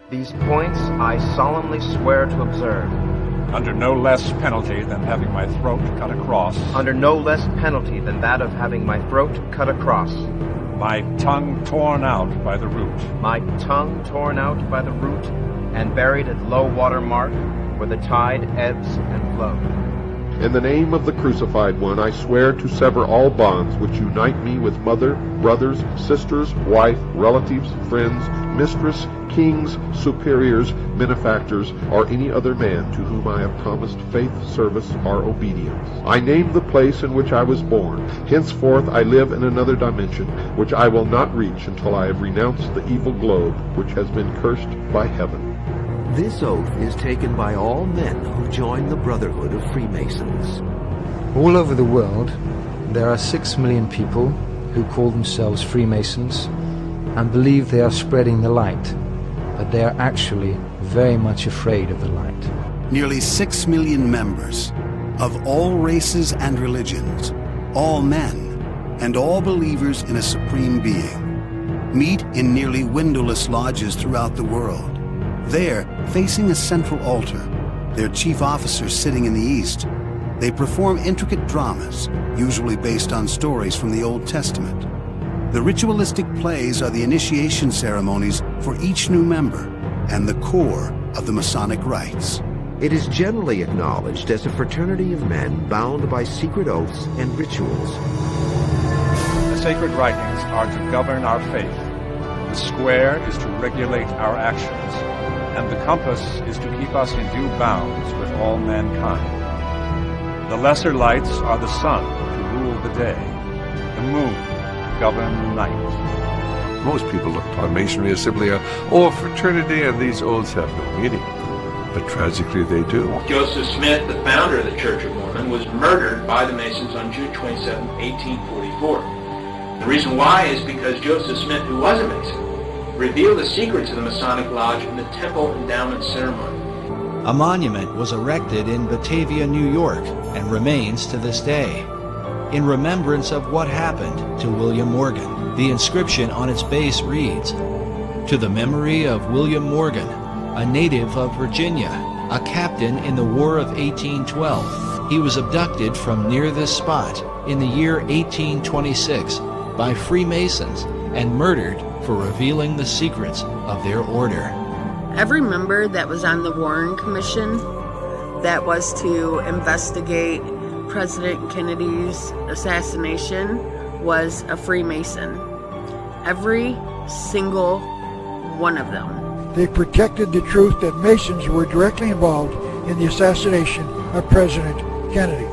These points I solemnly swear to observe. Under no less penalty than having my throat cut across. Under no less penalty than that of having my throat cut across. My tongue torn out by the root. My tongue torn out by the root and buried at low water mark where the tide ebbs and flows. In the name of the crucified one, I swear to sever all bonds which unite me with mother, brothers, sisters, wife, relatives, friends, mistress, kings, superiors, benefactors, or any other man to whom I have promised faith, service, or obedience. I name the place in which I was born. Henceforth I live in another dimension, which I will not reach until I have renounced the evil globe which has been cursed by heaven. This oath is taken by all men who join the Brotherhood of Freemasons. All over the world, there are 6 million people who call themselves Freemasons and believe they are spreading the light, but they are actually very much afraid of the light. Nearly 6 million members of all races and religions, all men, and all believers in a supreme being, meet in nearly windowless lodges throughout the world. There, facing a central altar, their chief officers sitting in the east, they perform intricate dramas, usually based on stories from the Old Testament. The ritualistic plays are the initiation ceremonies for each new member and the core of the Masonic rites. It is generally acknowledged as a fraternity of men bound by secret oaths and rituals. The sacred writings are to govern our faith. The square is to regulate our actions, and the compass is to keep us in due bounds with all mankind. The lesser lights are the sun to rule the day, the moon to govern the night. Most people look upon Masonry as simply a fraternity, and these oaths have no meaning. But tragically they do. Joseph Smith, the founder of the Church of Mormon, was murdered by the Masons on June 27, 1844. The reason why is because Joseph Smith, who was a Mason, revealed the secrets of the Masonic Lodge in the Temple Endowment Ceremony. A monument was erected in Batavia, New York, and remains to this day, in remembrance of what happened to William Morgan. The inscription on its base reads, "To the memory of William Morgan, a native of Virginia, a captain in the War of 1812. He was abducted from near this spot in the year 1826 by Freemasons and murdered for revealing the secrets of their order." Every member that was on the Warren Commission that was to investigate President Kennedy's assassination was a Freemason. Every single one of them. They protected the truth that Masons were directly involved in the assassination of President Kennedy.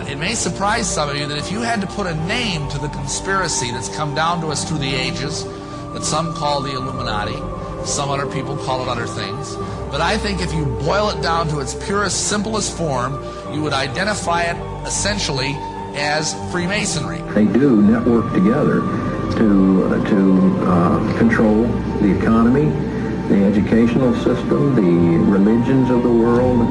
It may surprise some of you that if you had to put a name to the conspiracy that's come down to us through the ages, that some call the Illuminati, some other people call it other things, but I think if you boil it down to its purest, simplest form, you would identify it essentially as Freemasonry. They do network together to control the economy, the educational system, the religions of the world,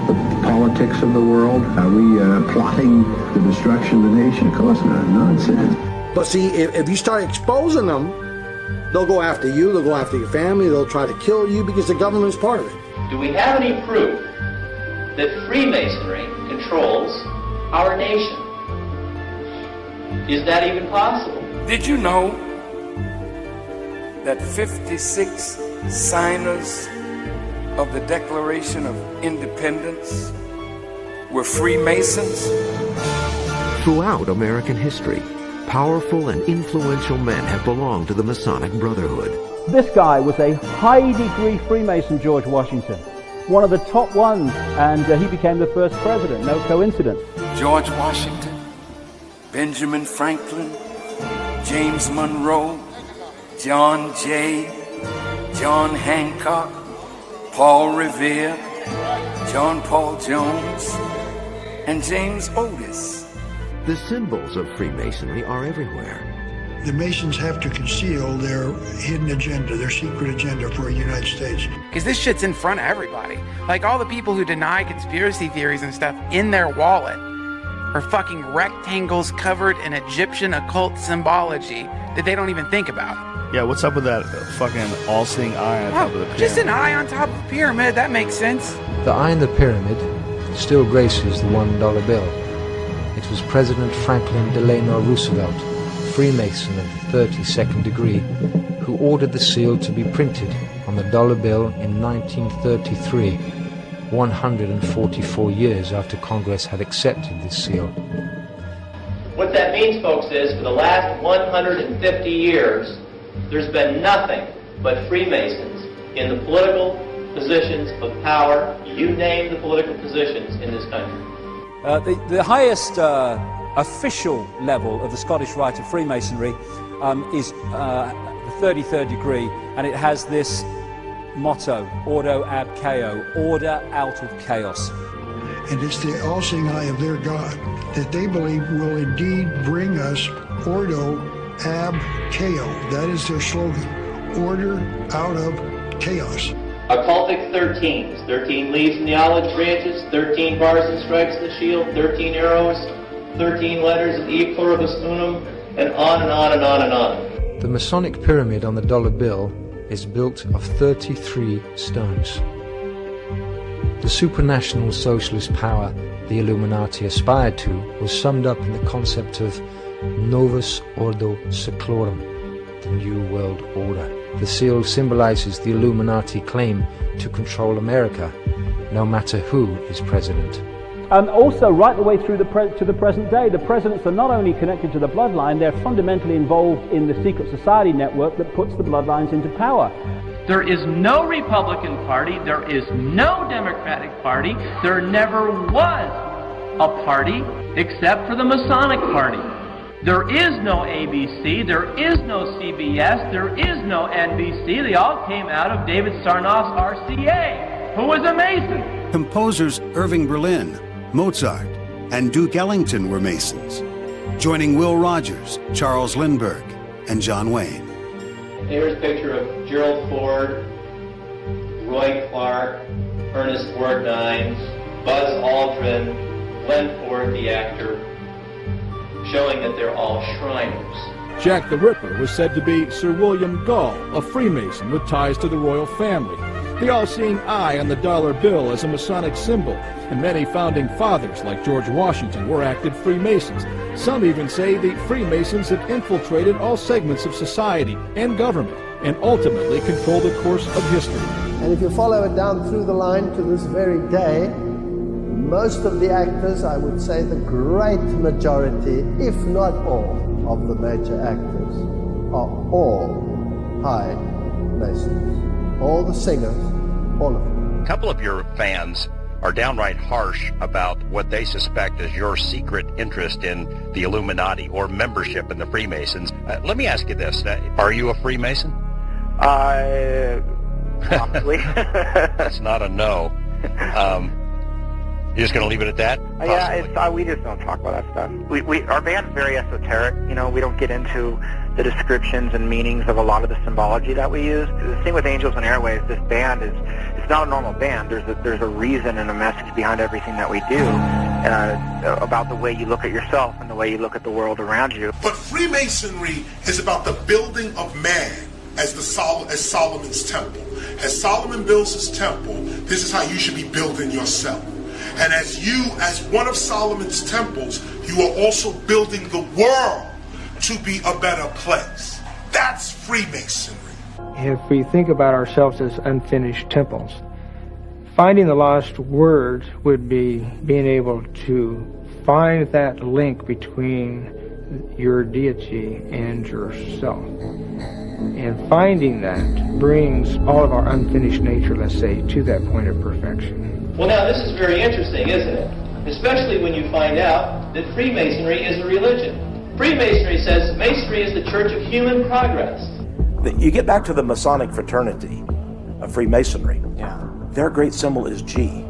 the politics of the world. Are we plotting the destruction of the nation? Of course not. Nonsense. But see, if you start exposing them, they'll go after you, they'll go after your family, they'll try to kill you because the government's part of it. Do we have any proof that Freemasonry controls our nation? Is that even possible? Did you know that 56 signers of the Declaration of Independence were Freemasons? Throughout American history, powerful and influential men have belonged to the Masonic Brotherhood. This guy was a high-degree Freemason, George Washington, one of the top ones, and he became the first president, no coincidence. George Washington, Benjamin Franklin, James Monroe, John Jay, John Hancock, Paul Revere, John Paul Jones, and James Otis. The symbols of Freemasonry are everywhere. The Masons have to conceal their hidden agenda, their secret agenda for the United States. Because this shit's in front of everybody. Like all the people who deny conspiracy theories and stuff, in their wallet are fucking rectangles covered in Egyptian occult symbology that they don't even think about. Yeah, what's up with that fucking all-seeing eye on top of the pyramid? Just an eye on top of the pyramid. That makes sense. The eye in the pyramid still graces the $1 bill. It was President Franklin Delano Roosevelt, Freemason of the 32nd degree, who ordered the seal to be printed on the dollar bill in 1933, 144 years after Congress had accepted this seal. What that means, folks, is for the last 150 years, there's been nothing but Freemasons in the political positions of power. You name the political positions in this country. The highest official level of the Scottish Rite of Freemasonry is the 33rd degree, and it has this motto, Ordo ab Chao, order out of chaos. And it's the all-seeing eye of their God that they believe will indeed bring us Ordo ab Chao. That is their slogan, order out of chaos. Occultic 13s, 13 leaves in the olive branches, 13 bars and stripes in the shield, 13 arrows, 13 letters of E pluribus unum, and on and on and on and on. The Masonic pyramid on the dollar bill is built of 33 stones. The supranational socialist power the Illuminati aspired to was summed up in the concept of Novus Ordo Seclorum, the New World Order. The seal symbolizes the Illuminati claim to control America, no matter who is president. Also, right the way through to the present day, the presidents are not only connected to the bloodline, they're fundamentally involved in the secret society network that puts the bloodlines into power. There is no Republican Party, there is no Democratic Party, there never was a party except for the Masonic Party. There is no ABC, there is no CBS, there is no NBC. They all came out of David Sarnoff's RCA, who was a Mason. Composers Irving Berlin, Mozart, and Duke Ellington were Masons, joining Will Rogers, Charles Lindbergh, and John Wayne. Here's a picture of Gerald Ford, Roy Clark, Ernest Borgnine, Buzz Aldrin, Glenn Ford, the actor, showing that they're all Shriners. Jack the Ripper was said to be Sir William Gull, a Freemason with ties to the royal family. The all-seeing eye on the dollar bill is a Masonic symbol, and many founding fathers like George Washington were active Freemasons. Some even say the Freemasons have infiltrated all segments of society and government and ultimately control the course of history. And if you follow it down through the line to this very day, most of the actors, I would say the great majority, if not all, of the major actors are all high Masons. All the singers, all of them. A couple of your fans are downright harsh about what they suspect is your secret interest in the Illuminati or membership in the Freemasons. Let me ask you this. Are you a Freemason? Possibly. That's not a no. You're just going to leave it at that? Yeah, we just don't talk about that stuff. Our band's very esoteric. You know, we don't get into the descriptions and meanings of a lot of the symbology that we use. The thing with Angels and Airwaves, this band it's not a normal band. There's a reason and a message behind everything that we do about the way you look at yourself and the way you look at the world around you. But Freemasonry is about the building of man as Solomon's temple. As Solomon builds his temple, this is how you should be building yourself. And as one of Solomon's temples, you are also building the world to be a better place. That's Freemasonry. If we think about ourselves as unfinished temples, finding the lost word would be being able to find that link between your deity and yourself. And finding that brings all of our unfinished nature, let's say, to that point of perfection. Well, now, this is very interesting, isn't it? Especially when you find out that Freemasonry is a religion. Freemasonry says Masonry is the church of human progress. You get back to the Masonic fraternity of Freemasonry. Yeah. Their great symbol is G.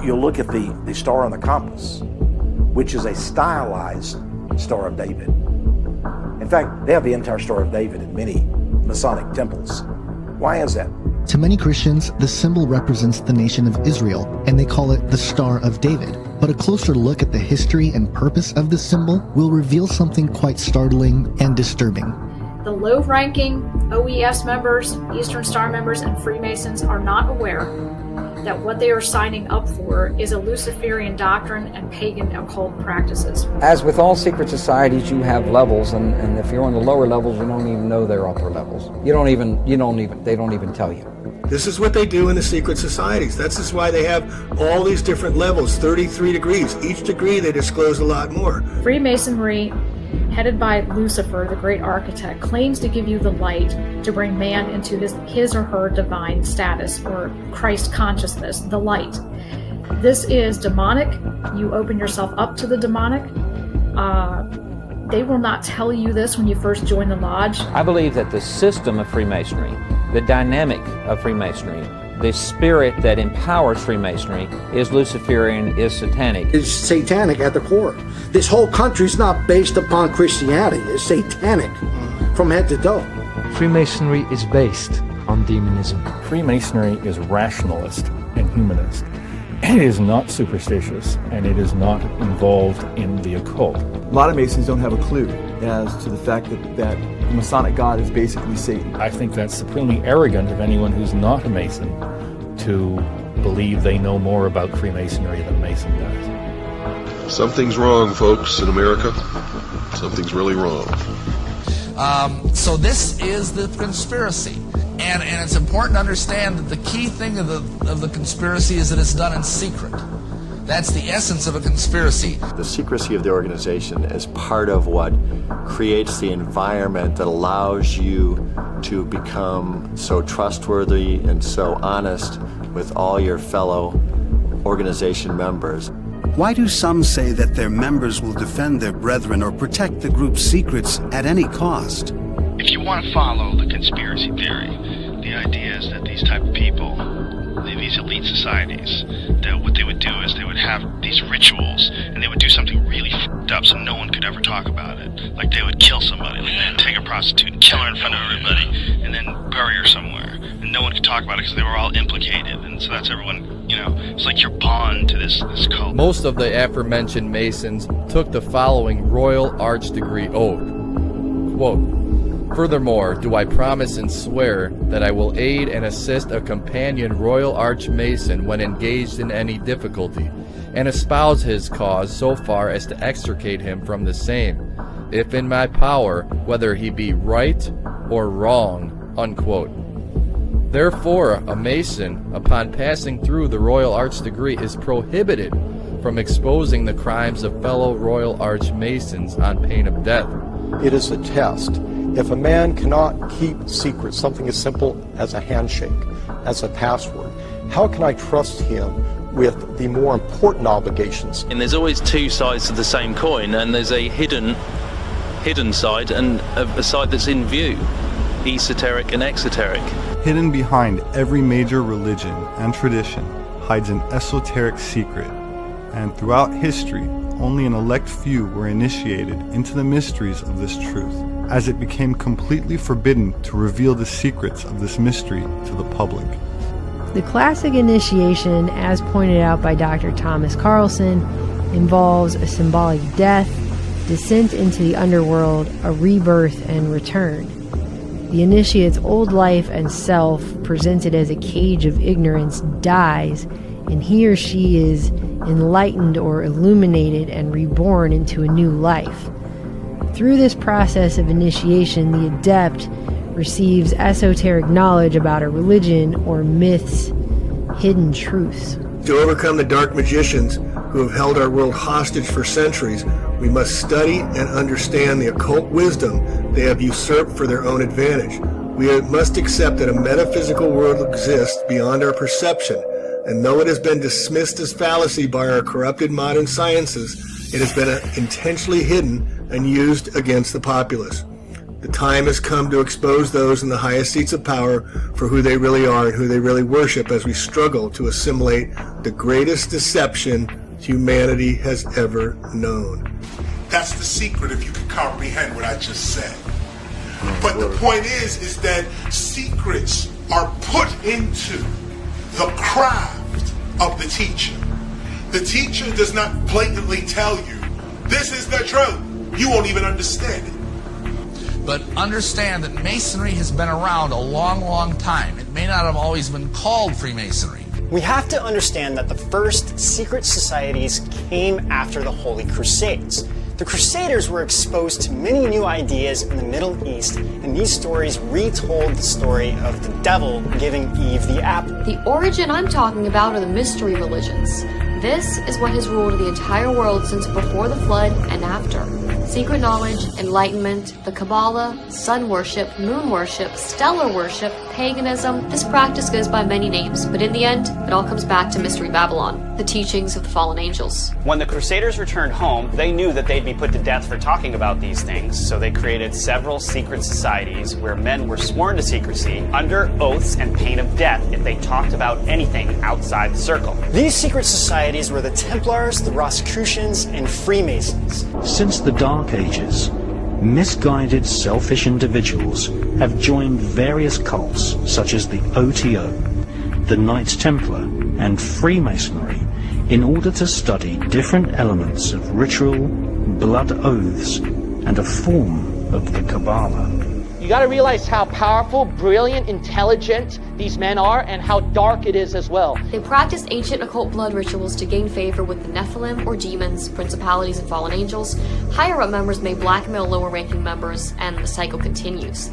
You'll look at the star on the compass, which is a stylized Star of David. In fact, they have the entire Star of David in many Masonic temples. Why is that? To many Christians, the symbol represents the nation of Israel, and they call it the Star of David. But a closer look at the history and purpose of this symbol will reveal something quite startling and disturbing. The low-ranking OES members, Eastern Star members, and Freemasons are not aware that what they are signing up for is a Luciferian doctrine and pagan occult practices. As with all secret societies, you have levels, and if you're on the lower levels, you don't even know they're upper levels. They don't even tell you. This is what they do in the secret societies. That's just why they have all these different levels, 33 degrees. Each degree they disclose a lot more. Freemasonry, headed by Lucifer, the great architect, claims to give you the light to bring man into his or her divine status, or Christ consciousness, the light. This is demonic. You open yourself up to the demonic. They will not tell you this when you first join the lodge. I believe that the system of Freemasonry, the dynamic of Freemasonry, the spirit that empowers Freemasonry is Luciferian, is satanic. It's satanic at the core. This whole country's not based upon Christianity. It's satanic from head to toe. Freemasonry is based on demonism. Freemasonry is rationalist and humanist. It is not superstitious, and it is not involved in the occult. A lot of Masons don't have a clue as to the fact that the Masonic God is basically Satan. I think that's supremely arrogant of anyone who's not a Mason to believe they know more about Freemasonry than a Mason does. Something's wrong, folks, in America. Something's really wrong. So this is the conspiracy. And it's important to understand that the key thing of the conspiracy is that it's done in secret. That's the essence of a conspiracy. The secrecy of the organization is part of what creates the environment that allows you to become so trustworthy and so honest with all your fellow organization members. Why do some say that their members will defend their brethren or protect the group's secrets at any cost? If you want to follow the conspiracy theory, the idea is that these type of people, these elite societies, that what they would do is they would have these rituals, and they would do something really f***ed up so no one could ever talk about it. Like they would kill somebody, like they'd take a prostitute and kill her in front of everybody, and then bury her somewhere. And no one could talk about it because they were all implicated, and so that's everyone, it's like your bond to this cult. Most of the aforementioned Masons took the following Royal Arch degree oath. Quote, "Furthermore, do I promise and swear that I will aid and assist a companion Royal Arch Mason when engaged in any difficulty, and espouse his cause so far as to extricate him from the same, if in my power, whether he be right or wrong." Unquote. Therefore, a Mason, upon passing through the Royal Arch degree, is prohibited from exposing the crimes of fellow Royal Arch Masons on pain of death. It is a test. If a man cannot keep secrets, something as simple as a handshake, as a password, how can I trust him with the more important obligations? And there's always two sides to the same coin, and there's a hidden side and a side that's in view, esoteric and exoteric. Hidden behind every major religion and tradition hides an esoteric secret, and throughout history, only an elect few were initiated into the mysteries of this truth, as it became completely forbidden to reveal the secrets of this mystery to the public. The classic initiation, as pointed out by Dr. Thomas Carlson, involves a symbolic death, descent into the underworld, a rebirth, and return. The initiate's old life and self, presented as a cage of ignorance, dies, and he or she is enlightened or illuminated and reborn into a new life. Through this process of initiation, the adept receives esoteric knowledge about a religion or myth's hidden truths. To overcome the dark magicians who have held our world hostage for centuries, we must study and understand the occult wisdom they have usurped for their own advantage. We must accept that a metaphysical world exists beyond our perception, and though it has been dismissed as fallacy by our corrupted modern sciences, it has been intentionally hidden and used against the populace. The time has come to expose those in the highest seats of power for who they really are and who they really worship, as we struggle to assimilate the greatest deception humanity has ever known. That's the secret, if you can comprehend what I just said. But the point is that secrets are put into the craft of the teacher. The teacher does not blatantly tell you, this is the truth. You won't even understand it. But understand that Masonry has been around a long, long time. It may not have always been called Freemasonry. We have to understand that the first secret societies came after the Holy Crusades. The Crusaders were exposed to many new ideas in the Middle East, and these stories retold the story of the devil giving Eve the apple. The origin I'm talking about are the mystery religions. This is what has ruled the entire world since before the flood and after. Secret knowledge, enlightenment, the Kabbalah, sun worship, moon worship, stellar worship, paganism. This practice goes by many names, but in the end, it all comes back to Mystery Babylon, the teachings of the fallen angels. When the Crusaders returned home, they knew that they'd be put to death for talking about these things, so they created several secret societies where men were sworn to secrecy under oaths and pain of death if they talked about anything outside the circle. These secret societies were the Templars, the Rosicrucians, and Freemasons. Since the Dark Ages, misguided, selfish individuals have joined various cults such as the OTO, the Knights Templar, and Freemasonry in order to study different elements of ritual, blood oaths, and a form of the Kabbalah. You got to realize how powerful, brilliant, intelligent these men are, and how dark it is as well. They practice ancient occult blood rituals to gain favor with the Nephilim or demons, principalities, and fallen angels. Higher-up members may blackmail lower-ranking members, and the cycle continues.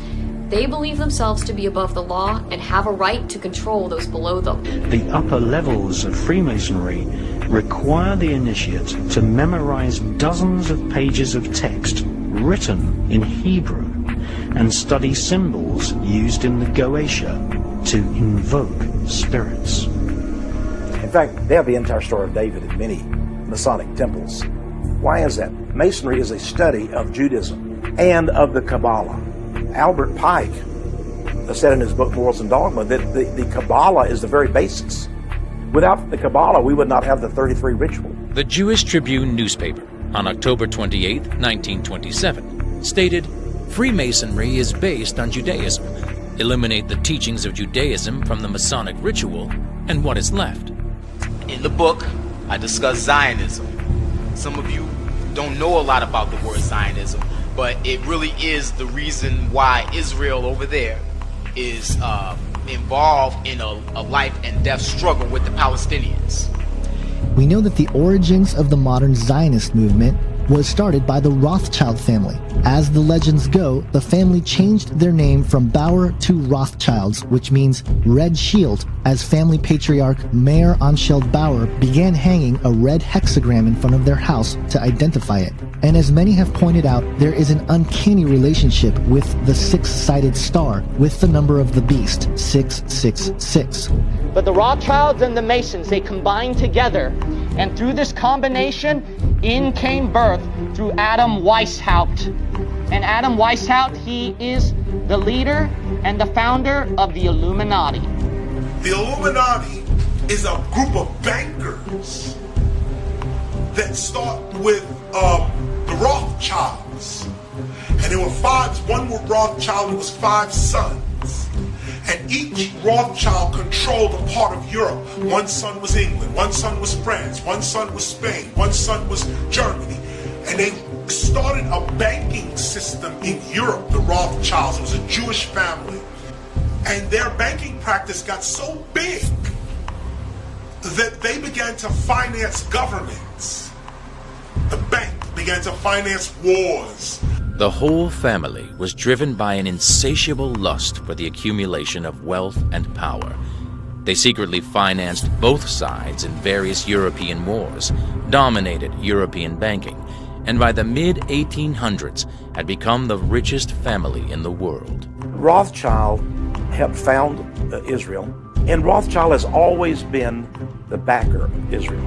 They believe themselves to be above the law and have a right to control those below them. The upper levels of Freemasonry require the initiate to memorize dozens of pages of text written in Hebrew and study symbols used in the Goetia to invoke spirits. In fact, they have the entire Star of David in many Masonic temples. Why is that? Masonry is a study of Judaism and of the Kabbalah. Albert Pike said in his book Morals and Dogma that the Kabbalah is the very basis. Without the Kabbalah, we would not have the 33 ritual. The Jewish Tribune newspaper on October 28, 1927, stated, "Freemasonry is based on Judaism. Eliminate the teachings of Judaism from the Masonic ritual, and what is left?" In the book, I discuss Zionism. Some of you don't know a lot about the word Zionism, but it really is the reason why Israel over there is involved in a life and death struggle with the Palestinians. We know that the origins of the modern Zionist movement was started by the Rothschild family. As the legends go, the family changed their name from Bauer to Rothschilds, which means red shield, as family patriarch Mayer Amschel Bauer began hanging a red hexagram in front of their house to identify it. And as many have pointed out, there is an uncanny relationship with the six-sided star, with the number of the beast, 666. But the Rothschilds and the Masons, they combined together, and through this combination, in came birth through Adam Weishaupt. And Adam Weishaupt, he is the leader and the founder of the Illuminati. The Illuminati is a group of bankers that start with the Rothschilds. And there were five, one was Rothschild, it was 5 sons. And each Rothschild controlled a part of Europe. One son was England, one son was France, one son was Spain, one son was Germany. And they started a banking system in Europe, the Rothschilds. It was a Jewish family. And their banking practice got so big that they began to finance governments. The bank began to finance wars. The whole family was driven by an insatiable lust for the accumulation of wealth and power. They secretly financed both sides in various European wars, dominated European banking, and by the mid-1800s had become the richest family in the world. Rothschild helped found Israel, and Rothschild has always been the backer of Israel.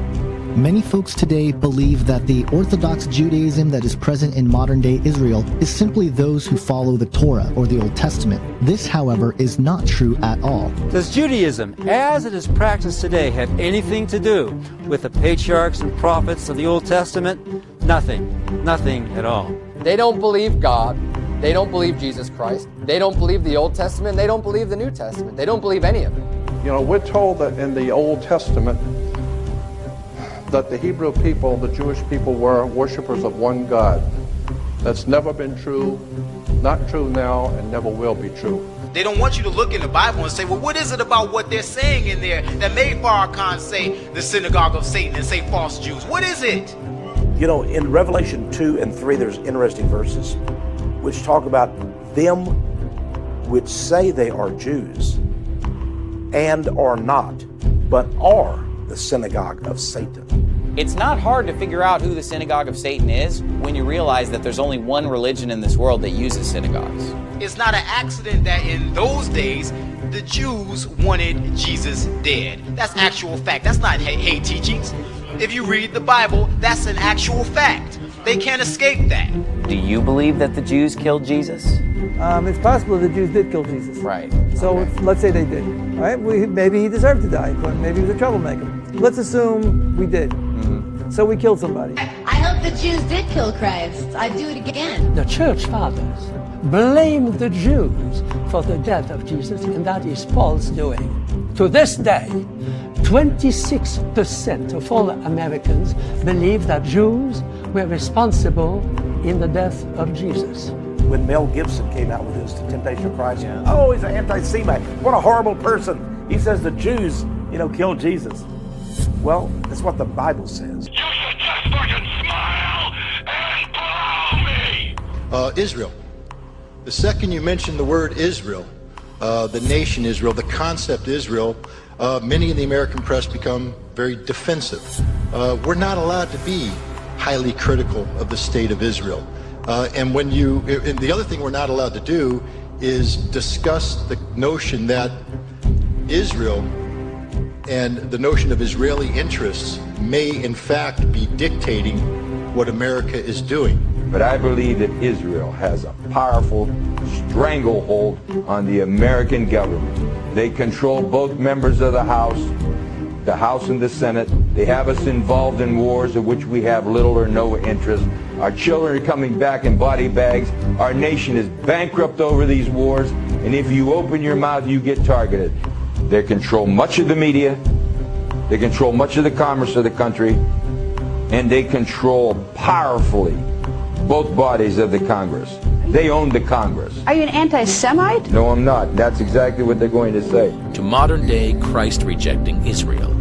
Many folks today believe that the Orthodox Judaism that is present in modern-day Israel is simply those who follow the Torah or the Old Testament. This, however, is not true at all. Does Judaism, as it is practiced today, have anything to do with the patriarchs and prophets of the Old Testament? Nothing. Nothing at all. They don't believe God. They don't believe Jesus Christ. They don't believe the Old Testament. They don't believe the New Testament. They don't believe any of it. You know, we're told that in the Old Testament that the Hebrew people, the Jewish people, were worshipers of one God. That's never been true not true now and never will be true. They don't want you to look in the Bible and say, well, what is it about what they're saying in there that made Farrakhan say the synagogue of Satan and say false Jews? What is it? You know, in Revelation 2 and 3, there's interesting verses which talk about them which say they are Jews and are not, but are the synagogue of Satan. It's not hard to figure out who the synagogue of Satan is when you realize that there's only one religion in this world that uses synagogues. It's not an accident that in those days, the Jews wanted Jesus dead. That's actual fact. That's not hate teachings. If you read the Bible, that's an actual fact. They can't escape that. Do you believe that the Jews killed Jesus? It's possible the Jews did kill Jesus. Right. So let's say they did. Right? Maybe he deserved to die, but maybe he was a troublemaker. Let's assume we did. So we killed somebody. I hope the Jews did kill Christ. I'd do it again. The church fathers blamed the Jews for the death of Jesus, and that is Paul's doing. To this day, 26% of all Americans believe that Jews were responsible in the death of Jesus. When Mel Gibson came out with his Temptation of Christ, oh, he's an anti-Semite. What a horrible person. He says the Jews, killed Jesus. Well, that's what the Bible says. Israel. The second you mention the word Israel, the nation Israel, the concept Israel, many in the American press become very defensive. We're not allowed to be highly critical of the state of Israel. And the other thing we're not allowed to do is discuss the notion that Israel and the notion of Israeli interests may in fact be dictating what America is doing. But I believe that Israel has a powerful stranglehold on the American government. They control both members of the House and the Senate. They have us involved in wars of which we have little or no interest. Our children are coming back in body bags. Our nation is bankrupt over these wars. And if you open your mouth, you get targeted. They control much of the media. They control much of the commerce of the country. And they control powerfully both bodies of the Congress. They own the Congress. Are you an anti-Semite? No, I'm not. That's exactly what they're going to say. To modern-day Christ-rejecting Israel,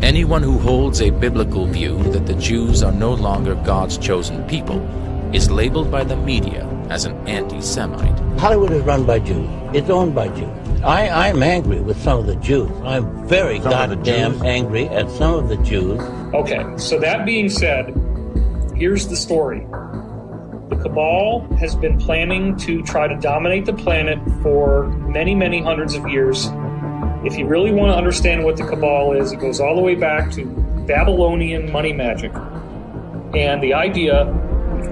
anyone who holds a biblical view that the Jews are no longer God's chosen people is labeled by the media as an anti-Semite. Hollywood is run by Jews. It's owned by Jews. I'm angry with some of the Jews. I'm very goddamn angry at some of the Jews. Okay, so that being said, here's the story. The Cabal has been planning to try to dominate the planet for many, many hundreds of years. If you really want to understand what the Cabal is, it goes all the way back to Babylonian money magic and the idea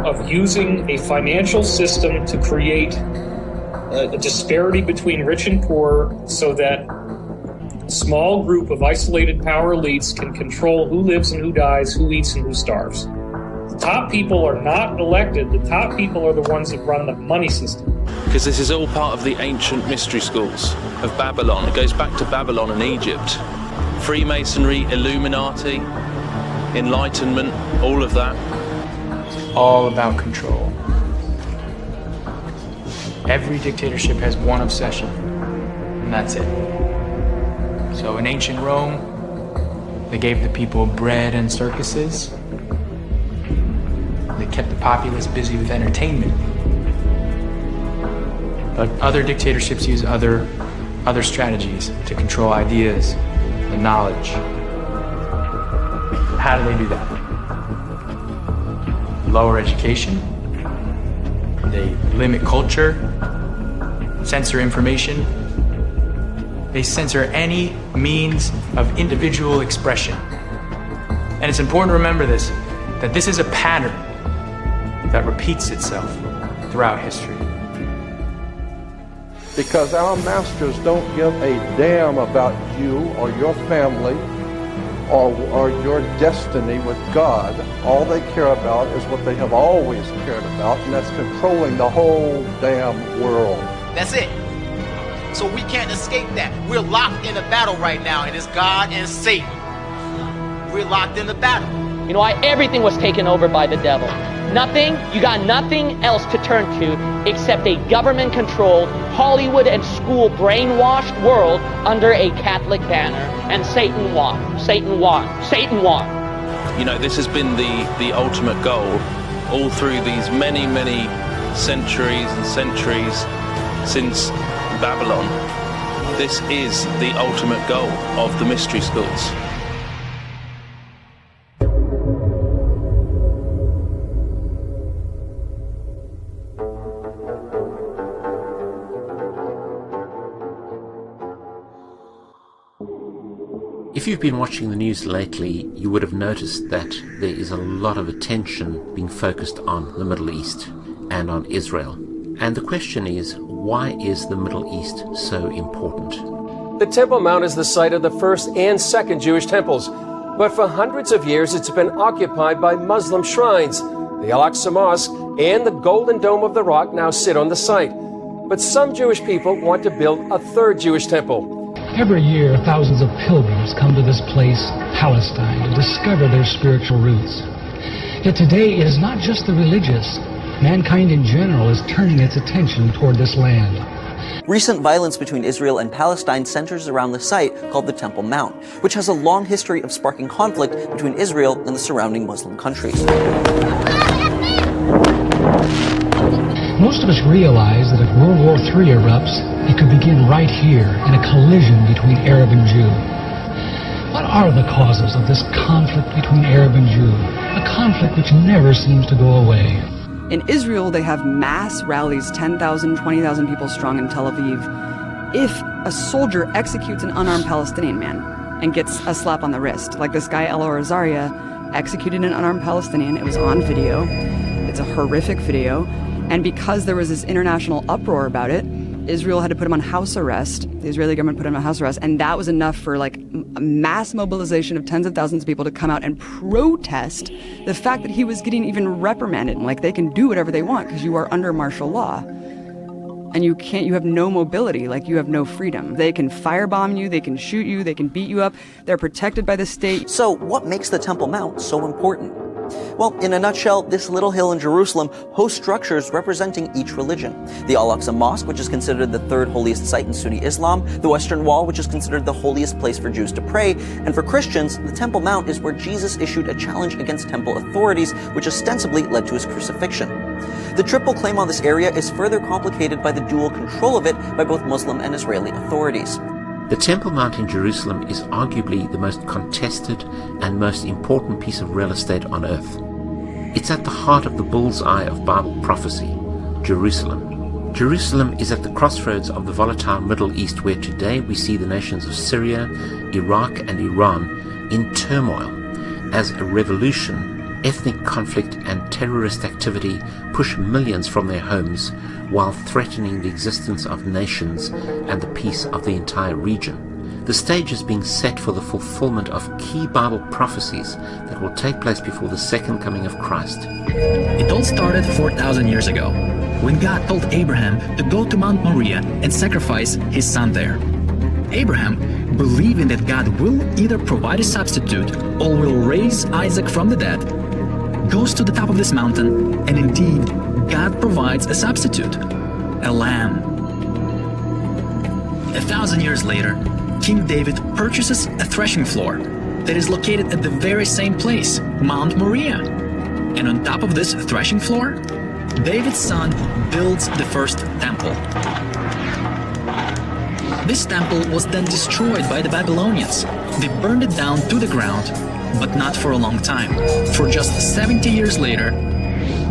of using a financial system to create a disparity between rich and poor so that a small group of isolated power elites can control who lives and who dies, who eats and who starves. The top people are not elected. The top people are the ones that run the money system. Because this is all part of the ancient mystery schools of Babylon. It goes back to Babylon and Egypt. Freemasonry, Illuminati, Enlightenment, all of that. It's all about control. Every dictatorship has one obsession, and that's it. So in ancient Rome, they gave the people bread and circuses. They kept the populace busy with entertainment. But other dictatorships use other strategies to control ideas and knowledge. How do they do that? Lower education. They limit culture, censor information. They censor any means of individual expression. And it's important to remember this, that this is a pattern that repeats itself throughout history. Because our masters don't give a damn about you or your family or your destiny with God. All they care about is what they have always cared about, and that's controlling the whole damn world. That's it. So we can't escape that. We're locked in a battle right now, and it's God and Satan. We're locked in the battle. Everything was taken over by the devil. Nothing, you got nothing else to turn to except a government-controlled, Hollywood and school brainwashed world under a Catholic banner. And Satan won. Satan won. Satan won. You know, this has been the ultimate goal all through these many, many centuries and centuries since Babylon. This is the ultimate goal of the mystery schools. If you've been watching the news lately, you would have noticed that there is a lot of attention being focused on the Middle East and on Israel. And the question is, why is the Middle East so important? The Temple Mount is the site of the first and second Jewish temples, but for hundreds of years it's been occupied by Muslim shrines. The Al-Aqsa Mosque and the Golden Dome of the Rock now sit on the site. But some Jewish people want to build a third Jewish temple. Every year, thousands of pilgrims come to this place, Palestine, to discover their spiritual roots. Yet today, it is not just the religious. Mankind in general is turning its attention toward this land. Recent violence between Israel and Palestine centers around the site called the Temple Mount, which has a long history of sparking conflict between Israel and the surrounding Muslim countries. Most of us realize that if World War III erupts, it could begin right here in a collision between Arab and Jew. What are the causes of this conflict between Arab and Jew? A conflict which never seems to go away. In Israel, they have mass rallies, 10,000, 20,000 people strong in Tel Aviv. If a soldier executes an unarmed Palestinian man and gets a slap on the wrist, like this guy Elor Azaria executed an unarmed Palestinian, it was on video, it's a horrific video, and because there was this international uproar about it, Israel had to put him on house arrest. The Israeli government put him on house arrest, and that was enough for like a mass mobilization of tens of thousands of people to come out and protest the fact that he was getting even reprimanded. Like, they can do whatever they want because you are under martial law. And you have no mobility, like you have no freedom. They can firebomb you, they can shoot you, they can beat you up. They're protected by the state. So what makes the Temple Mount so important? Well, in a nutshell, this little hill in Jerusalem hosts structures representing each religion. The Al-Aqsa Mosque, which is considered the third holiest site in Sunni Islam, the Western Wall, which is considered the holiest place for Jews to pray, and for Christians, the Temple Mount is where Jesus issued a challenge against temple authorities, which ostensibly led to his crucifixion. The triple claim on this area is further complicated by the dual control of it by both Muslim and Israeli authorities. The Temple Mount in Jerusalem is arguably the most contested and most important piece of real estate on earth. It's at the heart of the bullseye of Bible prophecy, Jerusalem. Jerusalem is at the crossroads of the volatile Middle East, where today we see the nations of Syria, Iraq, and Iran in turmoil as a revolution, ethnic conflict, and terrorist activity push millions from their homes while threatening the existence of nations and the peace of the entire region. The stage is being set for the fulfillment of key Bible prophecies that will take place before the second coming of Christ. It all started 4,000 years ago, when God told Abraham to go to Mount Moriah and sacrifice his son there. Abraham, believing that God will either provide a substitute or will raise Isaac from the dead, goes to the top of this mountain, and indeed, God provides a substitute, a lamb. 1,000 years later, King David purchases a threshing floor that is located at the very same place, Mount Moriah. And on top of this threshing floor, David's son builds the first temple. This temple was then destroyed by the Babylonians. They burned it down to the ground, but not for a long time. For just 70 years later,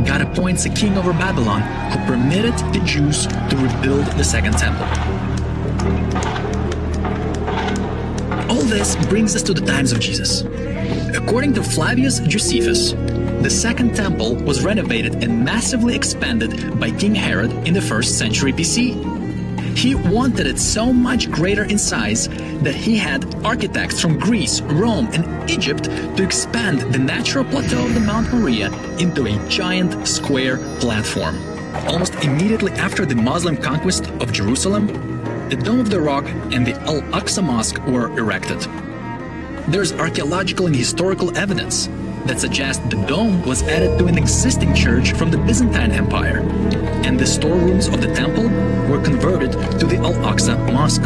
God appoints a king over Babylon who permitted the Jews to rebuild the second temple. All this brings us to the times of Jesus. According to Flavius Josephus, the second temple was renovated and massively expanded by King Herod in the 1st century BC. He wanted it so much greater in size that he had architects from Greece, Rome, and Egypt to expand the natural plateau of the Mount Moriah into a giant square platform. Almost immediately after the Muslim conquest of Jerusalem, the Dome of the Rock and the Al-Aqsa Mosque were erected. There's archaeological and historical evidence that suggest the dome was added to an existing church from the Byzantine Empire, and the storerooms of the temple were converted to the Al-Aqsa Mosque.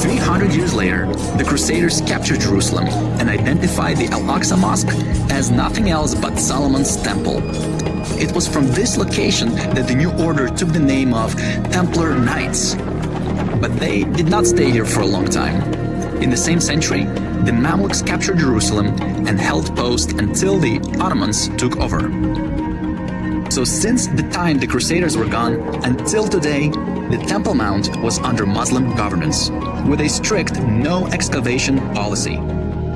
300 years later, the Crusaders captured Jerusalem and identified the Al-Aqsa Mosque as nothing else but Solomon's Temple. It was from this location that the new order took the name of Templar Knights. But they did not stay here for a long time. In the same century, the Mamluks captured Jerusalem and held post until the Ottomans took over. So since the time the Crusaders were gone until today, the Temple Mount was under Muslim governance, with a strict no excavation policy.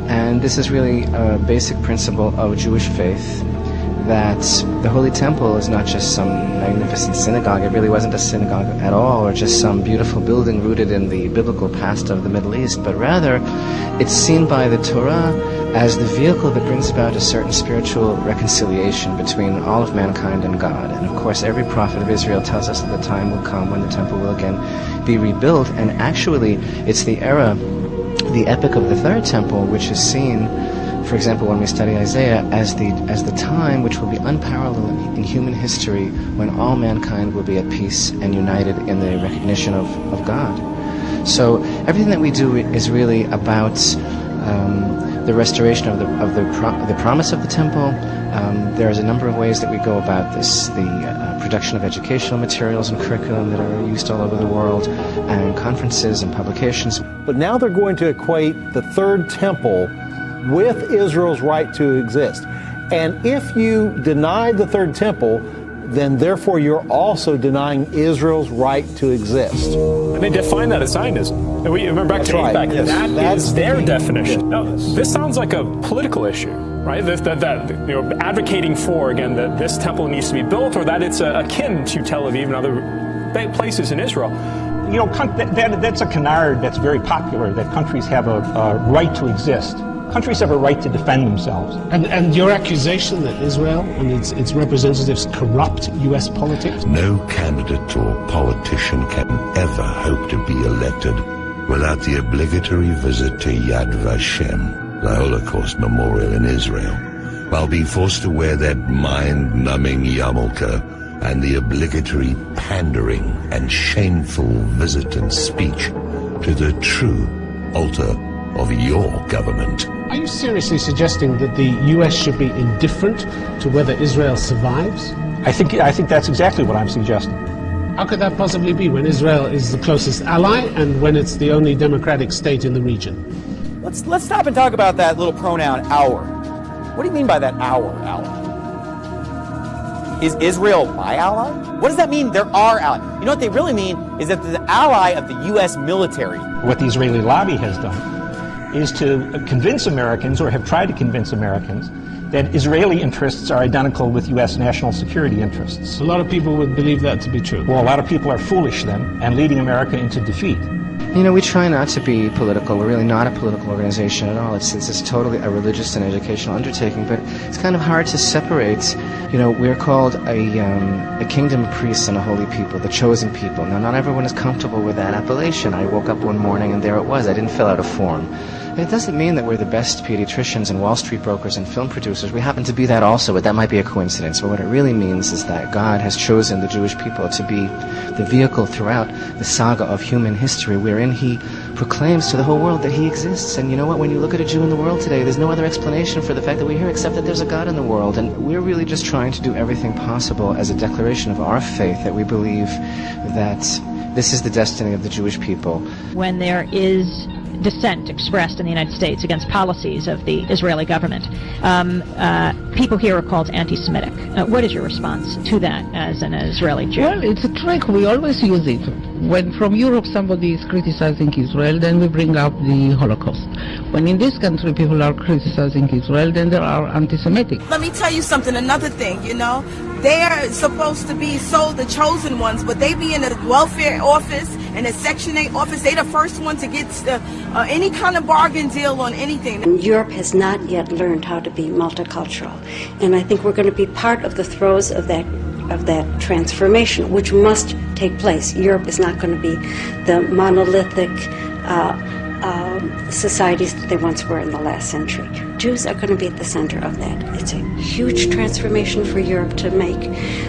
And this is really a basic principle of Jewish faith, that the Holy Temple is not just some magnificent synagogue. It really wasn't a synagogue at all, or just some beautiful building rooted in the biblical past of the Middle East, but rather it's seen by the Torah as the vehicle that brings about a certain spiritual reconciliation between all of mankind and God. And of course, every prophet of Israel tells us that the time will come when the temple will again be rebuilt, and actually it's the era, the epic of the Third Temple, which is seen, for example, when we study Isaiah, as the time which will be unparalleled in human history, when all mankind will be at peace and united in the recognition of God. So everything that we do is really about the restoration of the promise of the temple. There's a number of ways that we go about this. The production of educational materials and curriculum that are used all over the world, and conferences and publications. But now they're going to equate the Third Temple with Israel's right to exist. And if you deny the Third Temple, then therefore you're also denying Israel's right to exist. And they define that as Zionism. And we remember back to AIPAC, yes. That's their definition. Now, this sounds like a political issue, right? That advocating for, again, that this temple needs to be built, or that it's akin to Tel Aviv and other places in Israel. You know, that's a canard that's very popular, that countries have a right to exist. Countries have a right to defend themselves. And your accusation that Israel and its representatives corrupt U.S. politics? No candidate or politician can ever hope to be elected without the obligatory visit to Yad Vashem, the Holocaust memorial in Israel, while being forced to wear that mind-numbing yarmulke and the obligatory pandering and shameful visit and speech to the true altar of your government. Are you seriously suggesting that the U.S. should be indifferent to whether Israel survives? I think that's exactly what I'm suggesting. How could that possibly be when Israel is the closest ally and when it's the only democratic state in the region? Let's stop and talk about that little pronoun, our. What do you mean by that, our ally? Is Israel my ally? What does that mean, they're our ally? You know what they really mean is that they're the ally of the U.S. military. What the Israeli lobby has done is to convince Americans, or have tried to convince Americans, that Israeli interests are identical with U.S. national security interests. A lot of people would believe that to be true. Well, a lot of people are foolish then, and leading America into defeat. You know, we try not to be political. We're really not a political organization at all. It's just totally a religious and educational undertaking, but it's kind of hard to separate. You know, we're called a kingdom of priests and a holy people, the chosen people. Now, not everyone is comfortable with that appellation. I woke up one morning and there it was. I didn't fill out a form. It doesn't mean that we're the best pediatricians and Wall Street brokers and film producers. We happen to be that also, but that might be a coincidence. But what it really means is that God has chosen the Jewish people to be the vehicle throughout the saga of human history, wherein He proclaims to the whole world that He exists. And you know what? When you look at a Jew in the world today, there's no other explanation for the fact that we're here except that there's a God in the world. And we're really just trying to do everything possible as a declaration of our faith that we believe that this is the destiny of the Jewish people. When there is dissent expressed in the United States against policies of the Israeli government, people here are called anti-Semitic. What is your response to that as an Israeli Jew? Well, it's a trick. We always use it. When from Europe somebody is criticizing Israel, then we bring up the Holocaust. When in this country people are criticizing Israel, then they are anti-Semitic. Let me tell you something, another thing, you know. They're supposed to be the chosen ones, but they be in a welfare office and a Section 8 office. They the first one to get any kind of bargain deal on anything. Europe has not yet learned how to be multicultural, and I think we're going to be part of the throes of that transformation, which must take place. Europe is not going to be the monolithic societies that they once were in the last century. Jews are going to be at the center of that. It's a huge transformation for Europe to make.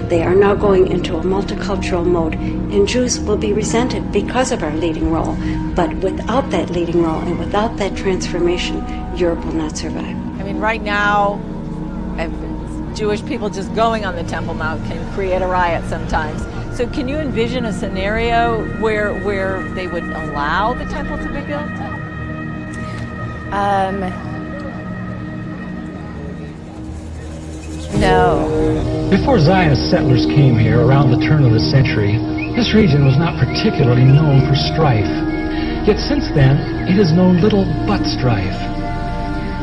They are now going into a multicultural mode, and Jews will be resented because of our leading role. But without that leading role and without that transformation, Europe will not survive. I mean, right now, Jewish people just going on the Temple Mount can create a riot sometimes. So can you envision a scenario where they would allow the temple to be built? No. Before Zionist settlers came here around the turn of the century, this region was not particularly known for strife. Yet since then, it has known little but strife.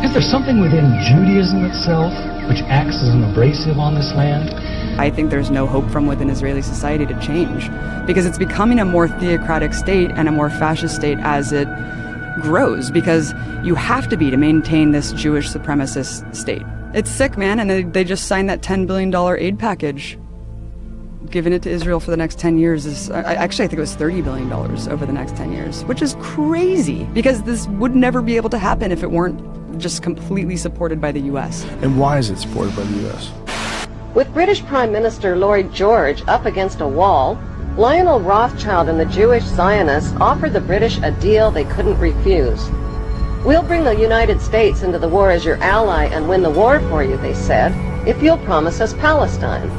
Is there something within Judaism itself which acts as an abrasive on this land? I think there's no hope from within Israeli society to change, because it's becoming a more theocratic state and a more fascist state as it grows, because you have to be to maintain this Jewish supremacist state. It's sick, man, and they just signed that $10 billion aid package. Giving it to Israel for the next 10 years is, actually I think it was $30 billion over the next 10 years, which is crazy, because this would never be able to happen if it weren't just completely supported by the U.S. And why is it supported by the U.S.? With British Prime Minister Lloyd George up against a wall, Lionel Rothschild and the Jewish Zionists offered the British a deal they couldn't refuse. "We'll bring the United States into the war as your ally and win the war for you," they said, "if you'll promise us Palestine."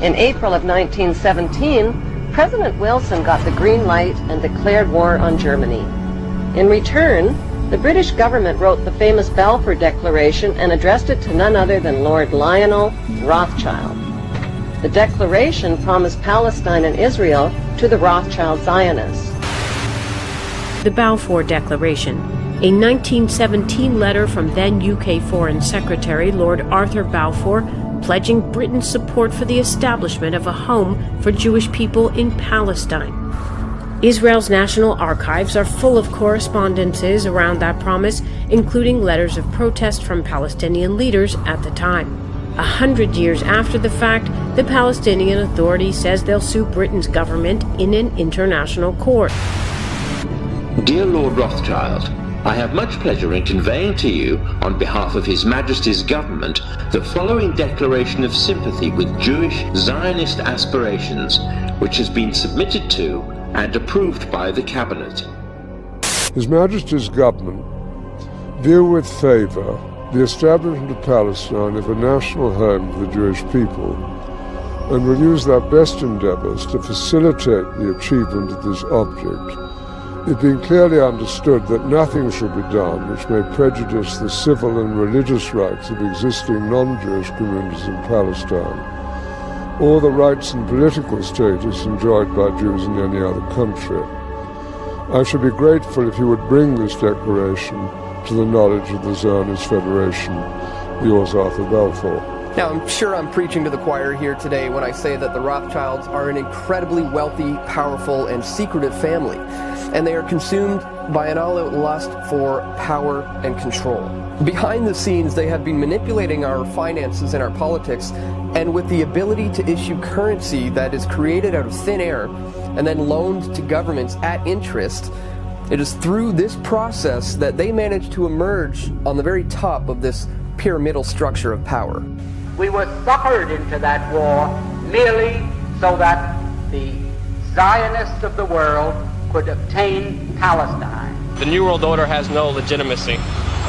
In April of 1917, President Wilson got the green light and declared war on Germany. In return, the British government wrote the famous Balfour Declaration and addressed it to none other than Lord Lionel Rothschild. The declaration promised Palestine and Israel to the Rothschild Zionists. The Balfour Declaration, a 1917 letter from then UK Foreign Secretary Lord Arthur Balfour pledging Britain's support for the establishment of a home for Jewish people in Palestine. Israel's National Archives are full of correspondences around that promise, including letters of protest from Palestinian leaders at the time. 100 years after the fact, the Palestinian Authority says they'll sue Britain's government in an international court. Dear Lord Rothschild, I have much pleasure in conveying to you, on behalf of His Majesty's government, the following declaration of sympathy with Jewish Zionist aspirations, which has been submitted to and approved by the Cabinet. His Majesty's government view with favour the establishment of Palestine as a national home for the Jewish people, and will use their best endeavours to facilitate the achievement of this object, it being clearly understood that nothing shall be done which may prejudice the civil and religious rights of existing non-Jewish communities in Palestine, or the rights and political status enjoyed by Jews in any other country. I should be grateful if you would bring this declaration to the knowledge of the Zionist Federation. Yours, Arthur Balfour. Now, I'm sure I'm preaching to the choir here today when I say that the Rothschilds are an incredibly wealthy, powerful, and secretive family, and they are consumed by an all-out lust for power and control. Behind the scenes, they have been manipulating our finances and our politics, and with the ability to issue currency that is created out of thin air and then loaned to governments at interest, it is through this process that they manage to emerge on the very top of this pyramidal structure of power. We were suckered into that war merely so that the Zionists of the world could obtain Palestine. The New World Order has no legitimacy,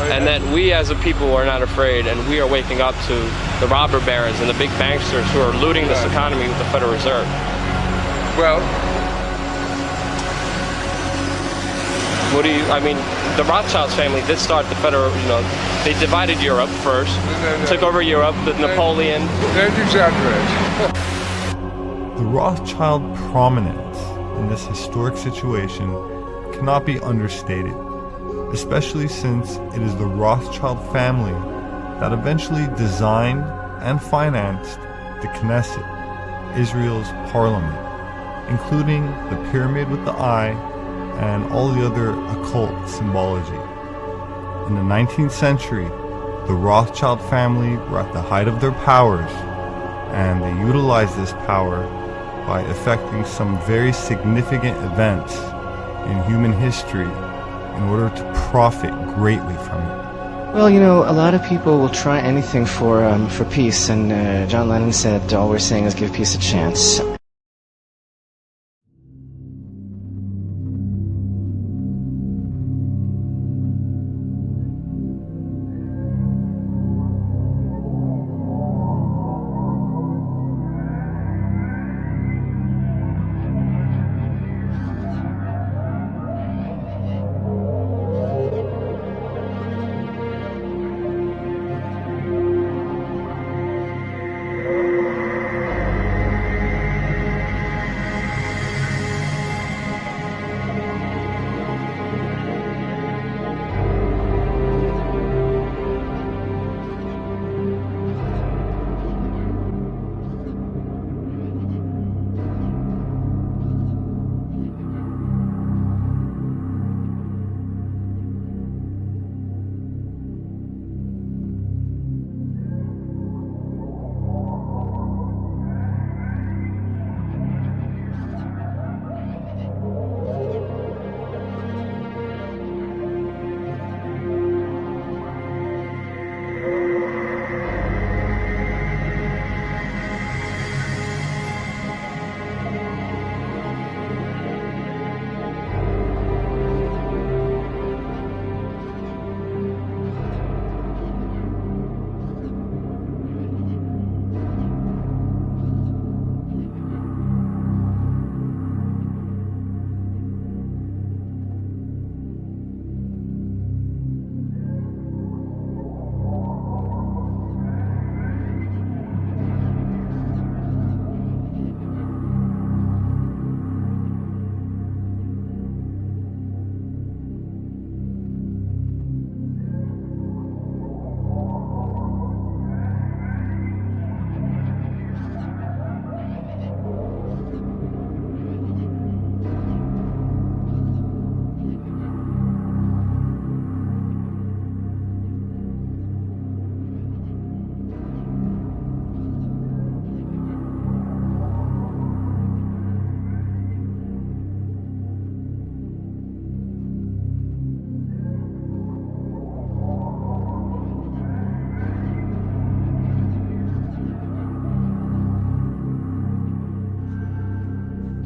and that we as a people are not afraid, and we are waking up to the robber barons and the big banksters who are looting this economy with the Federal Reserve. Well, what do you, I mean, the Rothschilds family did start the federal, they divided Europe first, took over Europe with Napoleon. Don't exaggerate. The Rothschild prominence in this historic situation cannot be understated, especially since it is the Rothschild family that eventually designed and financed the Knesset, Israel's parliament, including the pyramid with the eye and all the other occult symbology. In the 19th century, the Rothschild family were at the height of their powers, and they utilized this power by effecting some very significant events in human history, in order to profit greatly from it? Well, a lot of people will try anything for peace, and John Lennon said, all we're saying is give peace a chance.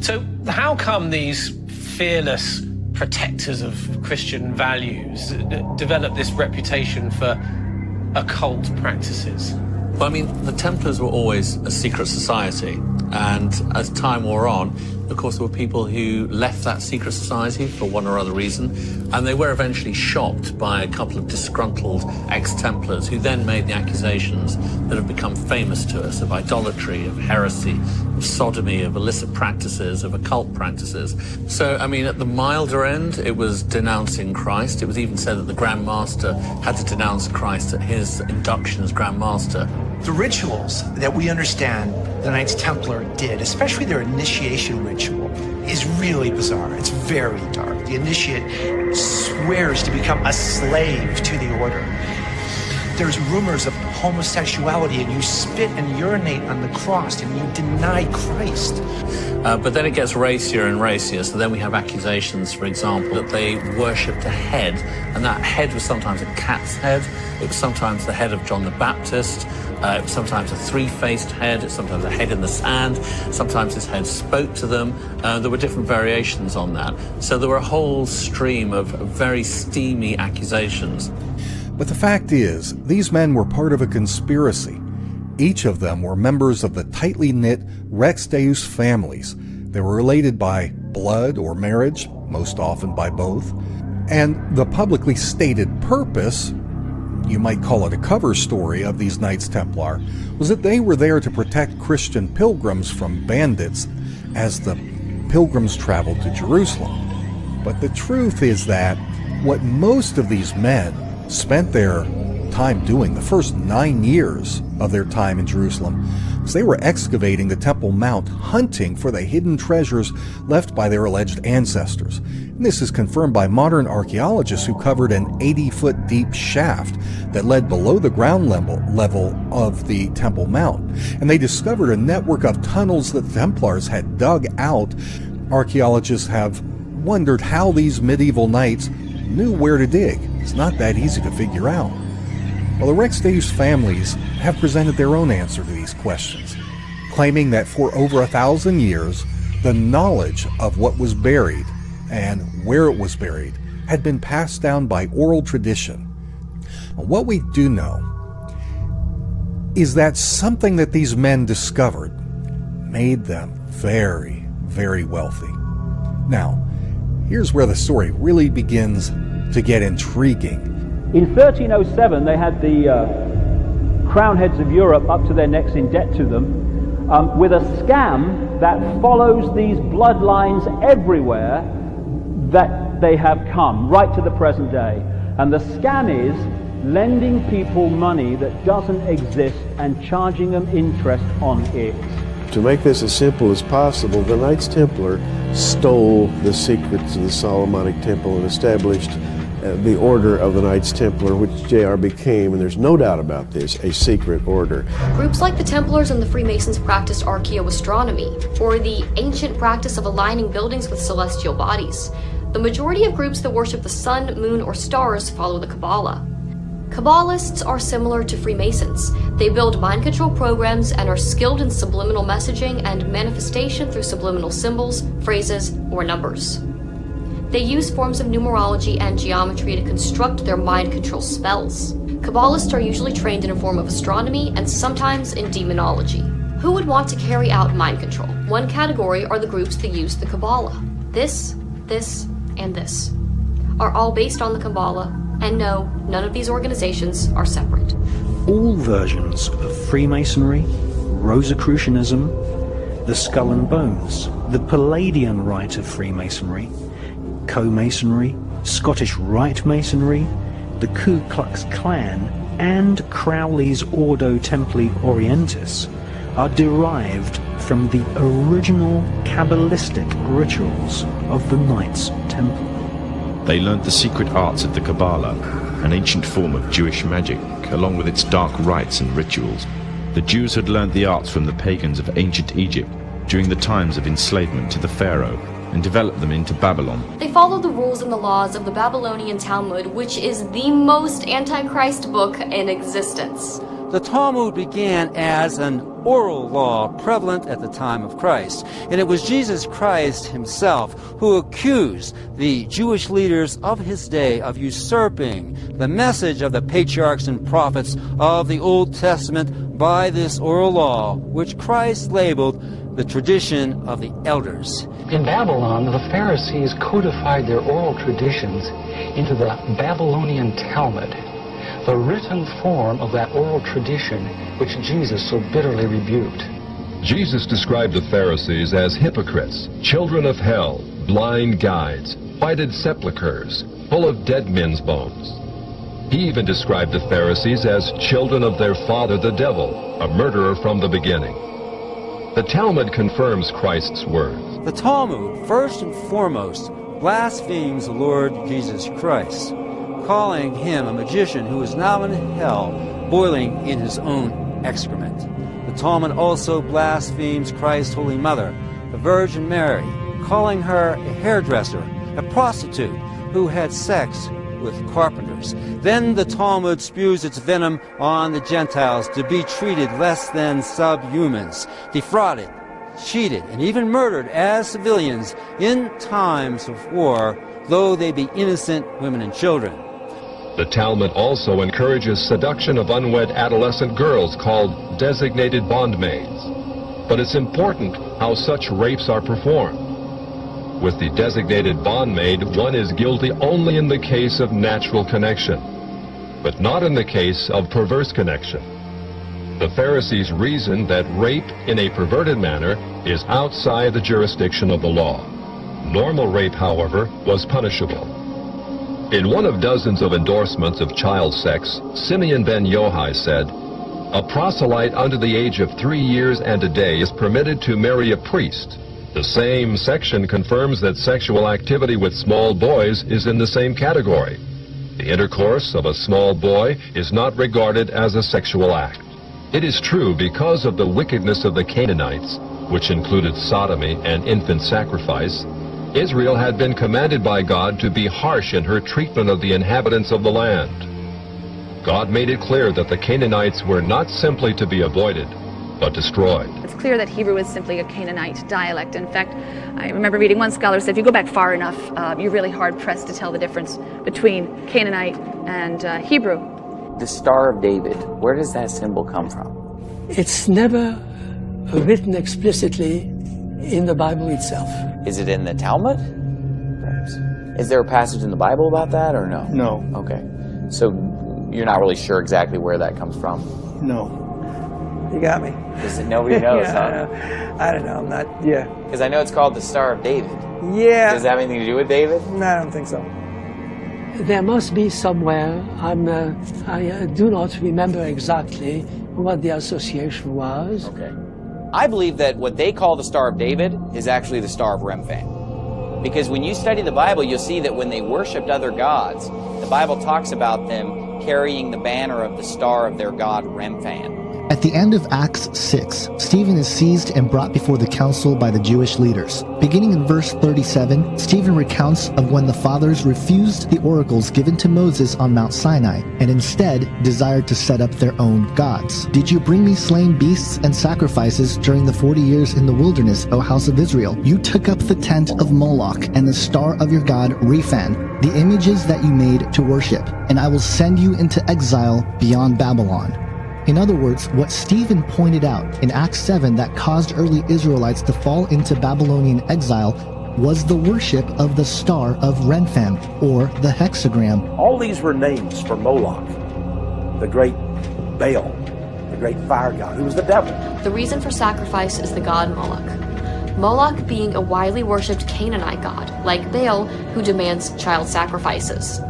So how come these fearless protectors of Christian values develop this reputation for occult practices? Well, I mean, the Templars were always a secret society, and as time wore on, of course, there were people who left that secret society for one or other reason, and they were eventually shocked by a couple of disgruntled ex-Templars who then made the accusations that have become famous to us of idolatry, of heresy, of sodomy, of illicit practices, of occult practices. So, I mean, at the milder end, it was denouncing Christ. It was even said that the Grand Master had to denounce Christ at his induction as Grand Master. The rituals that we understand the Knights Templar did, especially their initiation ritual, is really bizarre. It's very dark. The initiate swears to become a slave to the order. There's rumors of homosexuality, and you spit and urinate on the cross, and you deny Christ. But then it gets racier and racier, so then we have accusations, for example, that they worshipped a head, and that head was sometimes a cat's head, it was sometimes the head of John the Baptist, it was sometimes a three-faced head, it's sometimes a head in the sand, sometimes his head spoke to them. There were different variations on that. So there were a whole stream of very steamy accusations. But the fact is, these men were part of a conspiracy. Each of them were members of the tightly knit Rex Deus families. They were related by blood or marriage, most often by both. And the publicly stated purpose, you might call it a cover story, of these Knights Templar, was that they were there to protect Christian pilgrims from bandits as the pilgrims traveled to Jerusalem. But the truth is that what most of these men spent their time doing, the first 9 years of their time in Jerusalem, was they were excavating the Temple Mount, hunting for the hidden treasures left by their alleged ancestors. And this is confirmed by modern archaeologists who covered an 80-foot deep shaft that led below the ground level of the Temple Mount. And they discovered a network of tunnels that the Templars had dug out. Archaeologists have wondered how these medieval knights knew where to dig. It's not that easy to figure out. Well, the Rex Deus families have presented their own answer to these questions, claiming that for over 1,000 years, the knowledge of what was buried and where it was buried had been passed down by oral tradition. What we do know is that something that these men discovered made them very, very wealthy. Now, here's where the story really begins to get intriguing. In 1307, they had the crown heads of Europe up to their necks in debt to them, with a scam that follows these bloodlines everywhere that they have come, right to the present day. And the scam is lending people money that doesn't exist and charging them interest on it. To make this as simple as possible, the Knights Templar stole the secrets of the Solomonic Temple and established the Order of the Knights Templar, which JR became, and there's no doubt about this, a secret order. Groups like the Templars and the Freemasons practiced archaeoastronomy, or the ancient practice of aligning buildings with celestial bodies. The majority of groups that worship the sun, moon, or stars follow the Kabbalah. Kabbalists are similar to Freemasons. They build mind control programs and are skilled in subliminal messaging and manifestation through subliminal symbols, phrases, or numbers. They use forms of numerology and geometry to construct their mind control spells. Kabbalists are usually trained in a form of astronomy and sometimes in demonology. Who would want to carry out mind control? One category are the groups that use the Kabbalah. This, and this are all based on the Kabbalah. And no, none of these organizations are separate. All versions of Freemasonry, Rosicrucianism, the Skull and Bones, the Palladian Rite of Freemasonry, Co-Masonry, Scottish Rite Masonry, the Ku Klux Klan, and Crowley's Ordo Templi Orientis are derived from the original Kabbalistic rituals of the Knights Templar. They learnt the secret arts of the Kabbalah, an ancient form of Jewish magic, along with its dark rites and rituals. The Jews had learnt the arts from the pagans of ancient Egypt during the times of enslavement to the Pharaoh, and developed them into Babylon. They follow the rules and the laws of the Babylonian Talmud, which is the most antichrist book in existence. The Talmud began as an oral law prevalent at the time of Christ, and it was Jesus Christ himself who accused the Jewish leaders of his day of usurping the message of the patriarchs and prophets of the Old Testament by this oral law, which Christ labeled the tradition of the elders. In Babylon, the Pharisees codified their oral traditions into the Babylonian Talmud, the written form of that oral tradition which Jesus so bitterly rebuked. Jesus described the Pharisees as hypocrites, children of hell, blind guides, whited sepulchres, full of dead men's bones. He even described the Pharisees as children of their father the devil, a murderer from the beginning. The Talmud confirms Christ's words. The Talmud, first and foremost, blasphemes the Lord Jesus Christ, calling him a magician who is now in hell, boiling in his own excrement. The Talmud also blasphemes Christ's Holy Mother, the Virgin Mary, calling her a hairdresser, a prostitute who had sex with carpenters. Then the Talmud spews its venom on the Gentiles to be treated less than subhumans, defrauded, cheated, and even murdered as civilians in times of war, though they be innocent women and children. The Talmud also encourages seduction of unwed adolescent girls called designated bondmaids. But it's important how such rapes are performed. With the designated bondmaid, one is guilty only in the case of natural connection, but not in the case of perverse connection. The Pharisees reasoned that rape in a perverted manner is outside the jurisdiction of the law. Normal rape, however, was punishable. In one of dozens of endorsements of child sex, Simeon ben Yohai said, "A proselyte under the age of 3 years and a day is permitted to marry a priest." The same section confirms that sexual activity with small boys is in the same category. The intercourse of a small boy is not regarded as a sexual act. It is true because of the wickedness of the Canaanites, which included sodomy and infant sacrifice, Israel had been commanded by God to be harsh in her treatment of the inhabitants of the land. God made it clear that the Canaanites were not simply to be avoided, but destroyed. It's clear that Hebrew is simply a Canaanite dialect. In fact, I remember reading one scholar said if you go back far enough, you're really hard-pressed to tell the difference between Canaanite and Hebrew. The Star of David, where does that symbol come from? It's never written explicitly in the Bible itself. Is it in the Talmud? Perhaps. Is there a passage in the Bible about that or no? No. Okay. So you're not really sure exactly where that comes from? No. You got me. Nobody knows, huh? I don't know. I'm not, yeah. Because I know it's called the Star of David. Yeah. Does it have anything to do with David? No, I don't think so. There must be somewhere. I do not remember exactly what the association was. Okay. I believe that what they call the Star of David is actually the Star of Remphan. Because when you study the Bible, you'll see that when they worshipped other gods, the Bible talks about them carrying the banner of the star of their god Remphan. At the end of Acts 6, Stephen is seized and brought before the council by the Jewish leaders. Beginning in verse 37, Stephen recounts of when the fathers refused the oracles given to Moses on Mount Sinai, and instead desired to set up their own gods. Did you bring me slain beasts and sacrifices during the 40 years in the wilderness, O house of Israel? You took up the tent of Moloch and the star of your god Rephan, the images that you made to worship, and I will send you into exile beyond Babylon. In other words, what Stephen pointed out in Acts 7 that caused early Israelites to fall into Babylonian exile was the worship of the star of Remphan, or the hexagram. All these were names for Moloch, the great Baal, the great fire god, who was the devil. The reason for sacrifice is the god Moloch. Moloch being a widely worshipped Canaanite god, like Baal, who demands child sacrifices.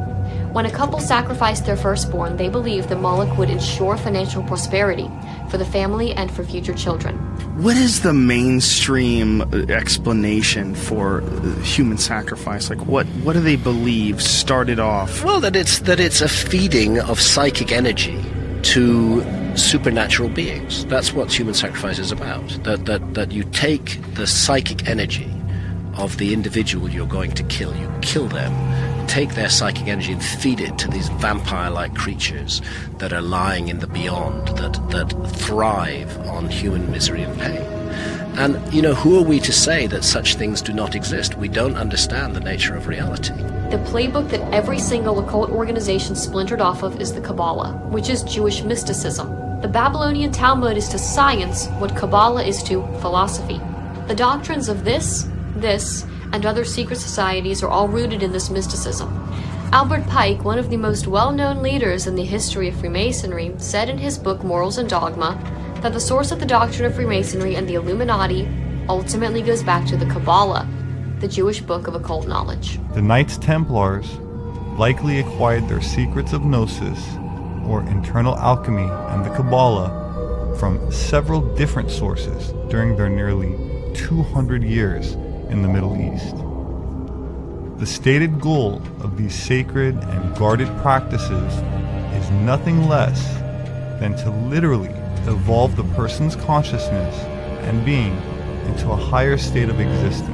When a couple sacrificed their firstborn, they believed that Moloch would ensure financial prosperity for the family and for future children. What is the mainstream explanation for human sacrifice? Like, what do they believe started off? Well, that it's a feeding of psychic energy to supernatural beings. That's what human sacrifice is about. That you take the psychic energy of the individual you're going to kill. You kill them, take their psychic energy and feed it to these vampire-like creatures that are lying in the beyond, that thrive on human misery and pain. And, who are we to say that such things do not exist? We don't understand the nature of reality. The playbook that every single occult organization splintered off of is the Kabbalah, which is Jewish mysticism. The Babylonian Talmud is to science what Kabbalah is to philosophy. The doctrines of this, and other secret societies are all rooted in this mysticism. Albert Pike, one of the most well-known leaders in the history of Freemasonry, said in his book Morals and Dogma that the source of the doctrine of Freemasonry and the Illuminati ultimately goes back to the Kabbalah, the Jewish book of occult knowledge. The Knights Templars likely acquired their secrets of Gnosis, or internal alchemy, and the Kabbalah from several different sources during their nearly 200 years in the Middle East. The stated goal of these sacred and guarded practices is nothing less than to literally evolve the person's consciousness and being into a higher state of existence.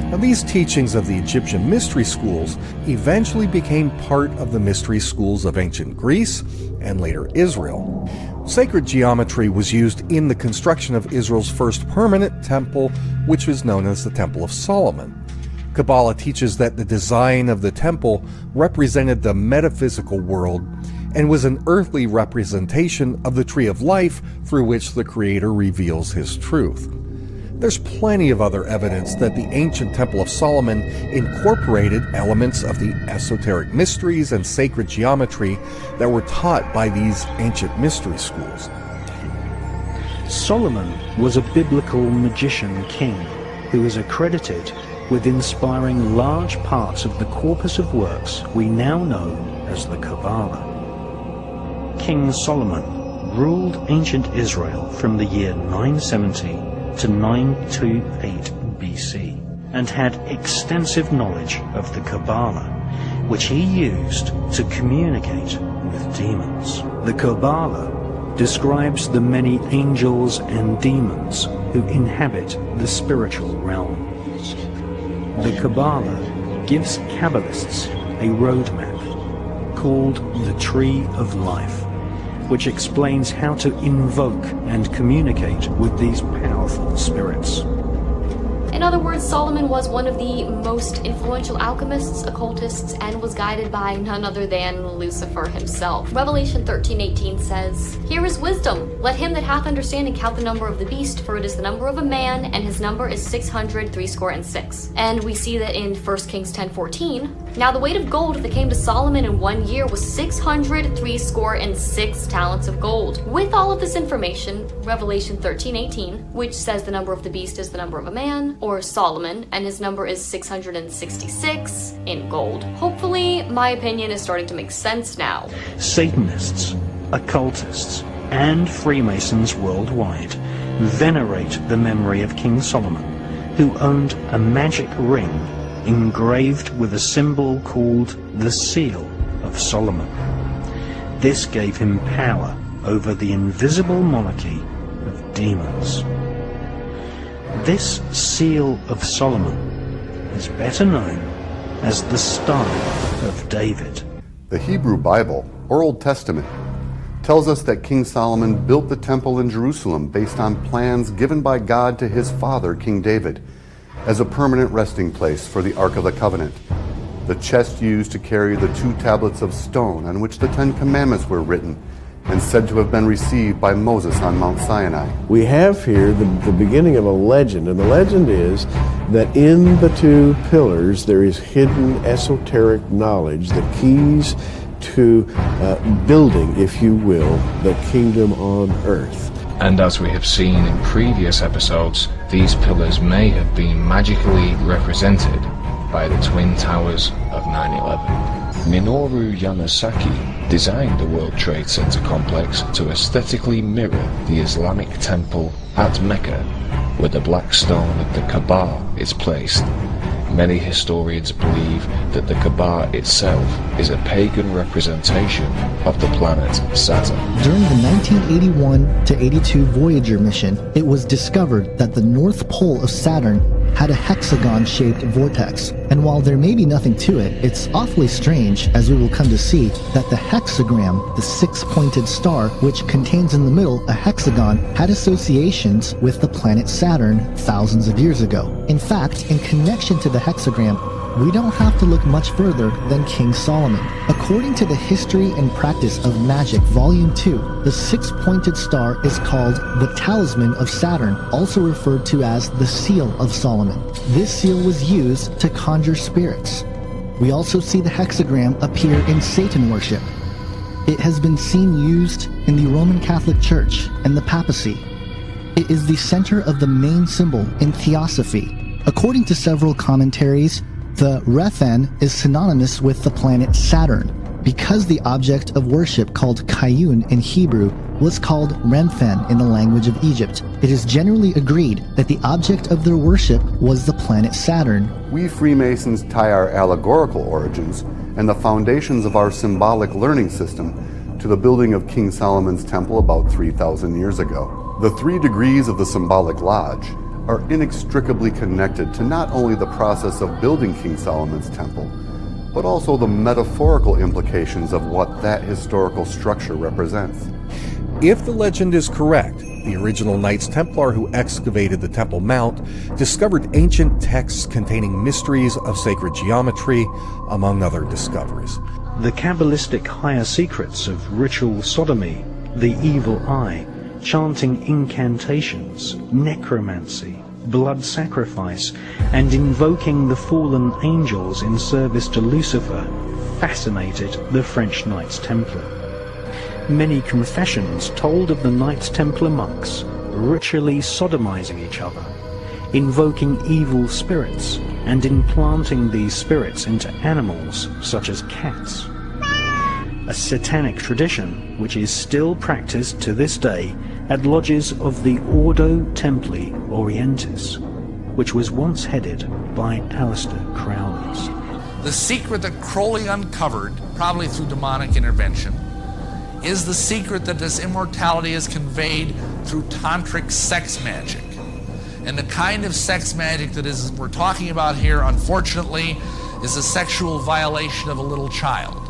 Now, these teachings of the Egyptian mystery schools eventually became part of the mystery schools of ancient Greece and later Israel. Sacred geometry was used in the construction of Israel's first permanent temple, which was known as the Temple of Solomon. Kabbalah teaches that the design of the temple represented the metaphysical world and was an earthly representation of the tree of life through which the Creator reveals His truth. There's plenty of other evidence that the ancient Temple of Solomon incorporated elements of the esoteric mysteries and sacred geometry that were taught by these ancient mystery schools. Solomon was a biblical magician king who is accredited with inspiring large parts of the corpus of works we now know as the Kabbalah. King Solomon ruled ancient Israel from the year 970 to 928 BC, and had extensive knowledge of the Kabbalah, which he used to communicate with demons. The Kabbalah describes the many angels and demons who inhabit the spiritual realms. The Kabbalah gives Kabbalists a roadmap called the Tree of Life, which explains how to invoke and communicate with these powerful spirits. In other words, Solomon was one of the most influential alchemists, occultists, and was guided by none other than Lucifer himself. Revelation 13:18 says, "Here is wisdom. Let him that hath understanding count the number of the beast, for it is the number of a man, and his number is 666. And we see that in 1 Kings 10:14. Now the weight of gold that came to Solomon in 1 year was 666 talents of gold. With all of this information, Revelation 13:18, which says the number of the beast is the number of a man, or Solomon, and his number is 666 in gold. Hopefully, my opinion is starting to make sense now. Satanists, occultists, and Freemasons worldwide venerate the memory of King Solomon, who owned a magic ring engraved with a symbol called the Seal of Solomon. This gave him power over the invisible monarchy of demons. This Seal of Solomon is better known as the Star of David. The Hebrew Bible, or Old Testament, tells us that King Solomon built the temple in Jerusalem based on plans given by God to his father, King David, as a permanent resting place for the Ark of the Covenant, the chest used to carry the 2 tablets of stone on which the 10 Commandments were written, and said to have been received by Moses on Mount Sinai. We have here the beginning of a legend, and the legend is that in the 2 pillars there is hidden esoteric knowledge, the keys to building, if you will, the kingdom on earth. And as we have seen in previous episodes, these pillars may have been magically represented by the Twin Towers of 9/11. Minoru Yamasaki designed the World Trade Center complex to aesthetically mirror the Islamic temple at Mecca, where the black stone of the Kaaba is placed. Many historians believe that the Kaaba itself is a pagan representation of the planet Saturn. During the 1981 to 82 Voyager mission, it was discovered that the North Pole of Saturn had a hexagon-shaped vortex. And while there may be nothing to it, it's awfully strange, as we will come to see, that the hexagram, the 6-pointed star, which contains in the middle a hexagon, had associations with the planet Saturn thousands of years ago. In fact, in connection to the hexagram, we don't have to look much further than King Solomon. According to the History and Practice of Magic, Volume 2, the 6-pointed star is called the Talisman of Saturn, also referred to as the Seal of Solomon. This seal was used to conjure spirits. We also see the hexagram appear in Satan worship. It has been seen used in the Roman Catholic Church and the papacy. It is the center of the main symbol in Theosophy. According to several commentaries, the Rephan is synonymous with the planet Saturn, because the object of worship called Kayun in Hebrew was called Remphan in the language of Egypt. It is generally agreed that the object of their worship was the planet Saturn. We Freemasons tie our allegorical origins and the foundations of our symbolic learning system to the building of King Solomon's temple about 3,000 years ago. The 3 degrees of the symbolic lodge are inextricably connected to not only the process of building King Solomon's temple, but also the metaphorical implications of what that historical structure represents. If the legend is correct, the original Knights Templar who excavated the Temple Mount discovered ancient texts containing mysteries of sacred geometry, among other discoveries. The Kabbalistic higher secrets of ritual sodomy, the evil eye, chanting incantations, necromancy, blood sacrifice, and invoking the fallen angels in service to Lucifer fascinated the French Knights Templar. Many confessions told of the Knights Templar monks ritually sodomizing each other, invoking evil spirits, and implanting these spirits into animals such as cats. A satanic tradition which is still practiced to this day at lodges of the Ordo Templi Orientis, which was once headed by Aleister Crowley. The secret that Crowley uncovered, probably through demonic intervention, is the secret that this immortality is conveyed through tantric sex magic. And the kind of sex magic that we're talking about here, unfortunately, is a sexual violation of a little child.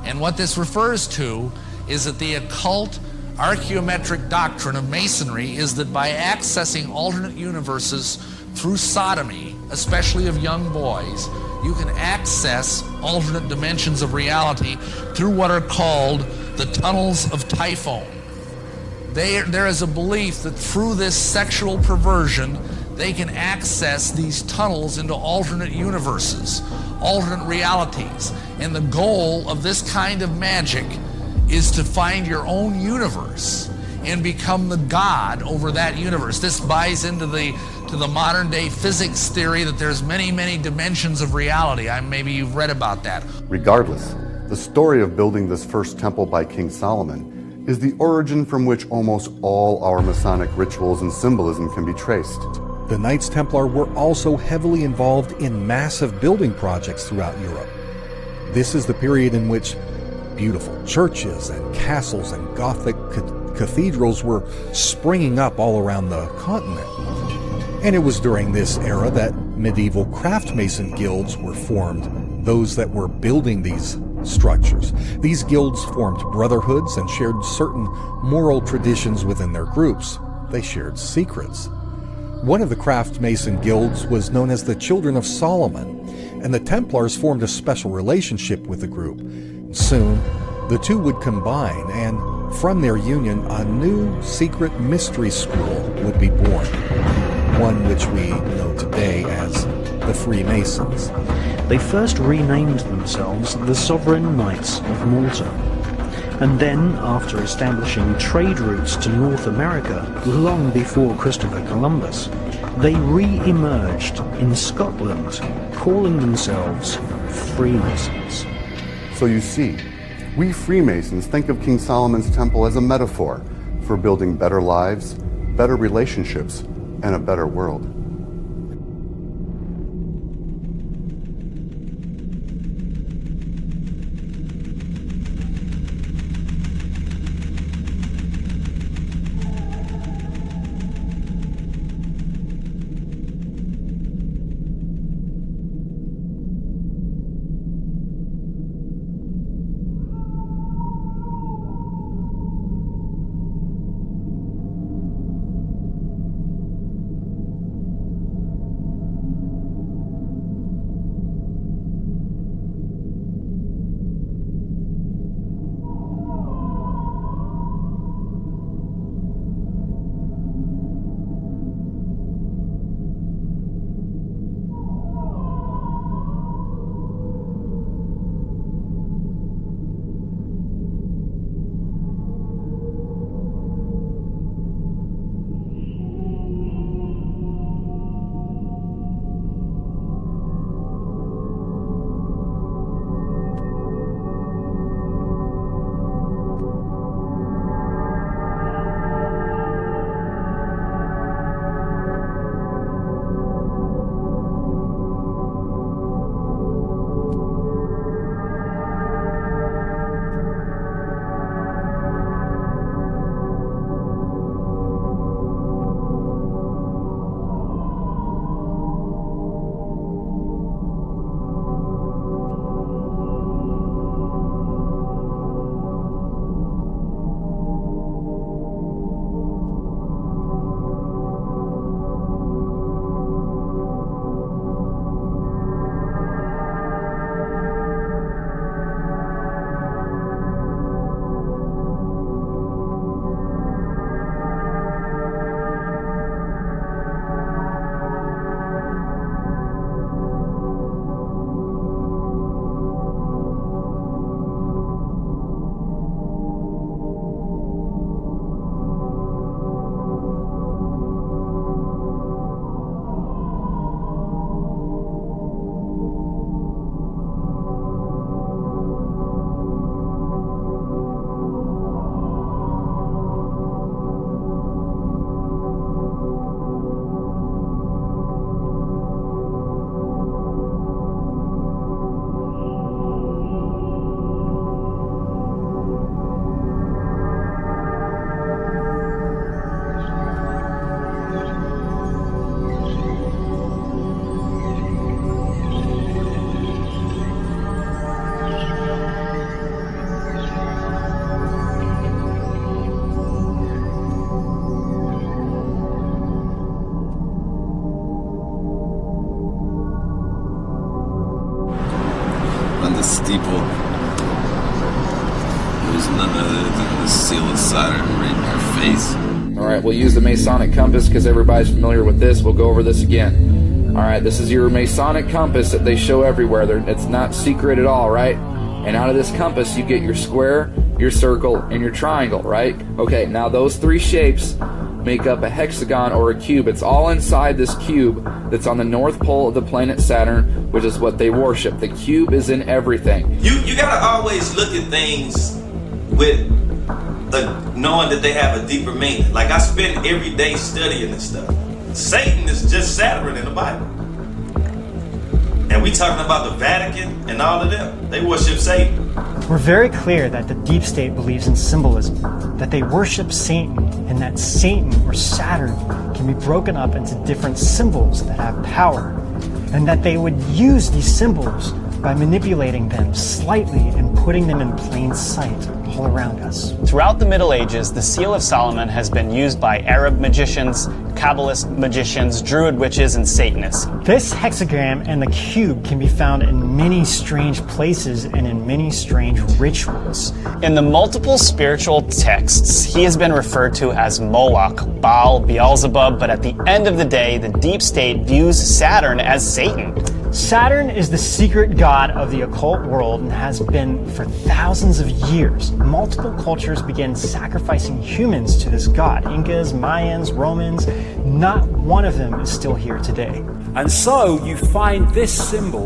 And what this refers to is that the occult archaeometric doctrine of Masonry is that by accessing alternate universes through sodomy, especially of young boys, you can access alternate dimensions of reality through what are called the tunnels of Typhon. There is a belief that through this sexual perversion, they can access these tunnels into alternate universes, alternate realities. And the goal of this kind of magic is to find your own universe and become the god over that universe. This buys into the modern day physics theory that there's many, many dimensions of reality. Maybe you've read about that. Regardless, the story of building this first temple by King Solomon is the origin from which almost all our Masonic rituals and symbolism can be traced. The Knights Templar were also heavily involved in massive building projects throughout Europe. This is the period in which beautiful churches and castles and Gothic cathedrals were springing up all around the continent. And it was during this era that medieval craft mason guilds were formed, those that were building these structures. These guilds formed brotherhoods and shared certain moral traditions within their groups. They shared secrets. One of the craft mason guilds was known as the Children of Solomon, and the Templars formed a special relationship with the group. Soon, the two would combine, and from their union, a new secret mystery school would be born, one which we know today as the Freemasons. They first renamed themselves the Sovereign Knights of Malta, and then, after establishing trade routes to North America long before Christopher Columbus, they re-emerged in Scotland, calling themselves Freemasons. So you see, we Freemasons think of King Solomon's temple as a metaphor for building better lives, better relationships, and a better world. the steeple was none other than the seal of Saturn right in our face. Alright, we'll use the Masonic compass because everybody's familiar with this. We'll go over this again. Alright, this is your Masonic compass that they show everywhere. It's not secret at all, right? And out of this compass, you get your square, your circle, and your triangle, right? Okay, now those three shapes make up a hexagon or a cube. It's all inside this cube that's on the north pole of the planet Saturn, which is what they worship. The cube is in everything. You gotta always look at things with knowing that they have a deeper meaning. Like I spend every day studying this stuff. Satan is just Saturn in the Bible. And we talking about the Vatican and all of them. They worship Satan. We're very clear that the deep state believes in symbolism, that they worship Satan, and that Satan or Saturn can be broken up into different symbols that have power, and that they would use these symbols by manipulating them slightly and putting them in plain sight all around us. Throughout the Middle Ages, the Seal of Solomon has been used by Arab magicians, Kabbalist magicians, Druid witches, and Satanists. This hexagram and the cube can be found in many strange places and in many strange rituals. In the multiple spiritual texts, he has been referred to as Moloch, Baal, Beelzebub, but at the end of the day, the deep state views Saturn as Satan. Saturn is the secret god of the occult world and has been for thousands of years. Multiple cultures began sacrificing humans to this god. Incas, Mayans, Romans, not one of them is still here today. And so you find this symbol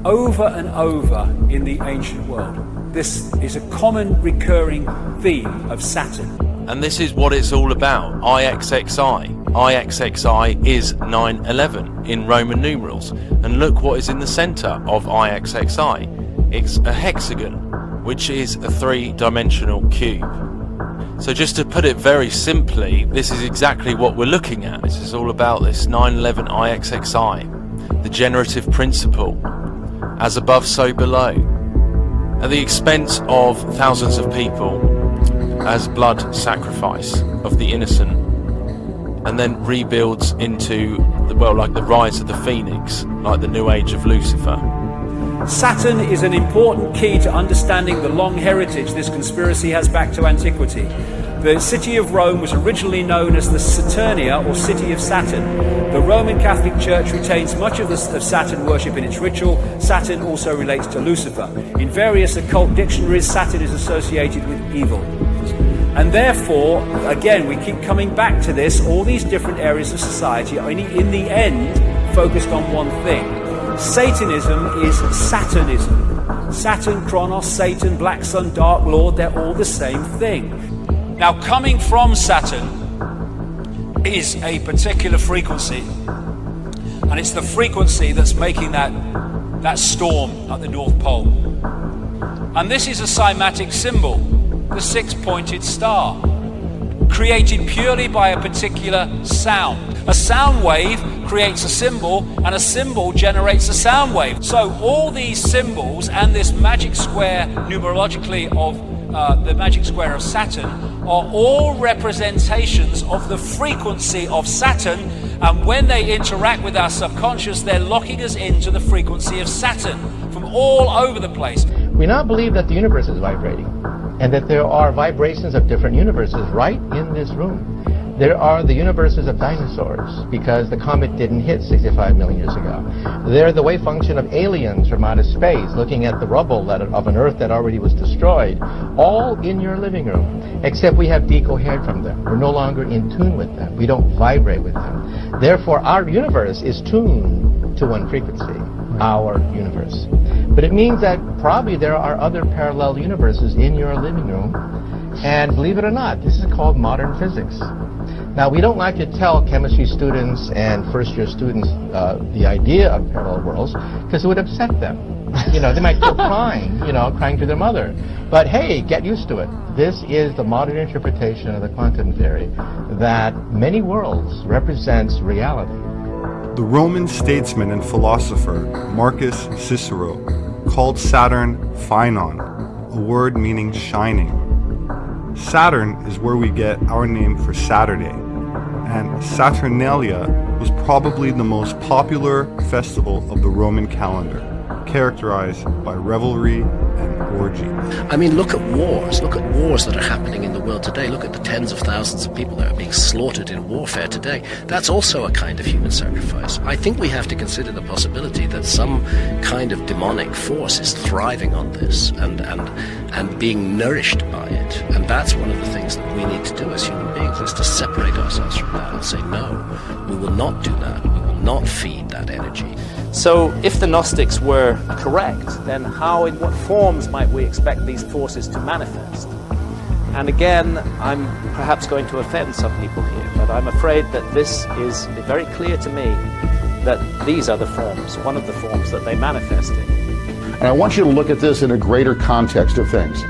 over and over in the ancient world. This is a common recurring theme of Saturn. And this is what it's all about, IXXI. IXXI is 9/11 in Roman numerals. And look what is in the center of IXXI. It's a hexagon, which is a three-dimensional cube. So just to put it very simply, this is exactly what we're looking at. This is all about this 9/11 IXXI, the generative principle, as above, so below. At the expense of thousands of people, as blood sacrifice of the innocent, and then rebuilds into, like the rise of the phoenix, like the new age of Lucifer. Saturn is an important key to understanding the long heritage this conspiracy has back to antiquity. The city of Rome was originally known as the Saturnia, or City of Saturn. The Roman Catholic Church retains much of Saturn worship in its ritual. Saturn also relates to Lucifer. In various occult dictionaries, Saturn is associated with evil. And therefore, again, we keep coming back to this, all these different areas of society are in the end focused on one thing. Satanism is Saturnism. Saturn, Kronos, Satan, Black Sun, Dark Lord, they're all the same thing. Now, coming from Saturn is a particular frequency, and it's the frequency that's making that storm at the North Pole. And this is a cymatic symbol, the six-pointed star, created purely by a particular sound. A sound wave creates a symbol, and a symbol generates a sound wave. So all these symbols and this magic square numerologically of the magic square of Saturn are all representations of the frequency of Saturn, and when they interact with our subconscious, they're locking us into the frequency of Saturn from all over the place. We now believe that the universe is vibrating, and that there are vibrations of different universes right in this room. There are the universes of dinosaurs, because the comet didn't hit 65 million years ago. They're the wave function of aliens from outer space, looking at the rubble of an Earth that already was destroyed, all in your living room, except we have decohered from them. We're no longer in tune with them. We don't vibrate with them. Therefore, our universe is tuned to one frequency, our universe. But it means that probably there are other parallel universes in your living room, and believe it or not, this is called modern physics. Now, we don't like to tell chemistry students and first-year students the idea of parallel worlds, because it would upset them. They might feel crying, crying to their mother. But hey, get used to it. This is the modern interpretation of the quantum theory, that many worlds represents reality. The Roman statesman and philosopher Marcus Cicero called Saturn Phaenon, a word meaning shining. Saturn is where we get our name for Saturday, and Saturnalia was probably the most popular festival of the Roman calendar. characterized by revelry and orgy. I mean, look at wars. Look at wars that are happening in the world today. Look at the tens of thousands of people that are being slaughtered in warfare today. That's also a kind of human sacrifice. I think we have to consider the possibility that some kind of demonic force is thriving on this and being nourished by it. And that's one of the things that we need to do as human beings, is to separate ourselves from that and say, no, we will not do that. We will not feed that energy. So if the Gnostics were correct, then how, in what forms might we expect these forces to manifest? And again, I'm perhaps going to offend some people here, but I'm afraid that this is very clear to me that these are the forms, one of the forms that they manifest in. And I want you to look at this in a greater context of things.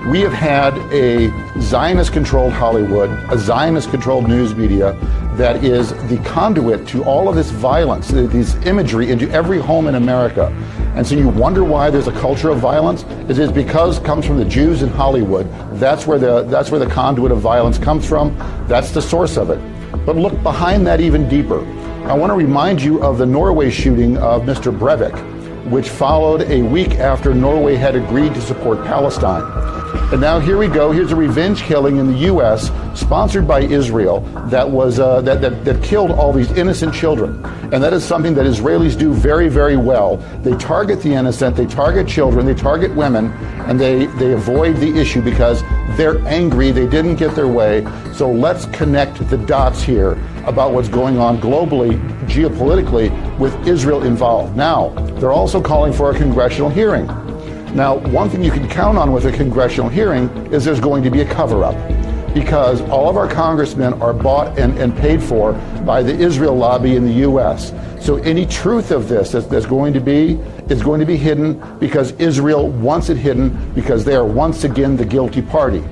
We have had a Zionist-controlled Hollywood, a Zionist-controlled news media that is the conduit to all of this violence, this imagery into every home in America. And so you wonder why there's a culture of violence? It is because it comes from the Jews in Hollywood. That's where the conduit of violence comes from. That's the source of it. But look behind that even deeper. I want to remind you of the Norway shooting of Mr. Breivik, which followed a week after Norway had agreed to support Palestine. And now here we go. Here's a revenge killing in the U.S. sponsored by Israel that was that killed all these innocent children. And that is something that Israelis do very, very well. They target the innocent, they target children, they target women, and they avoid the issue because they're angry, they didn't get their way. So let's connect the dots here about what's going on globally, geopolitically, with Israel involved. Now, they're also calling for a congressional hearing. Now, one thing you can count on with a congressional hearing is there's going to be a cover-up, because all of our congressmen are bought and paid for by the Israel lobby in the U.S. So any truth of this that's going to be is going to be hidden because Israel wants it hidden, because they are once again the guilty party.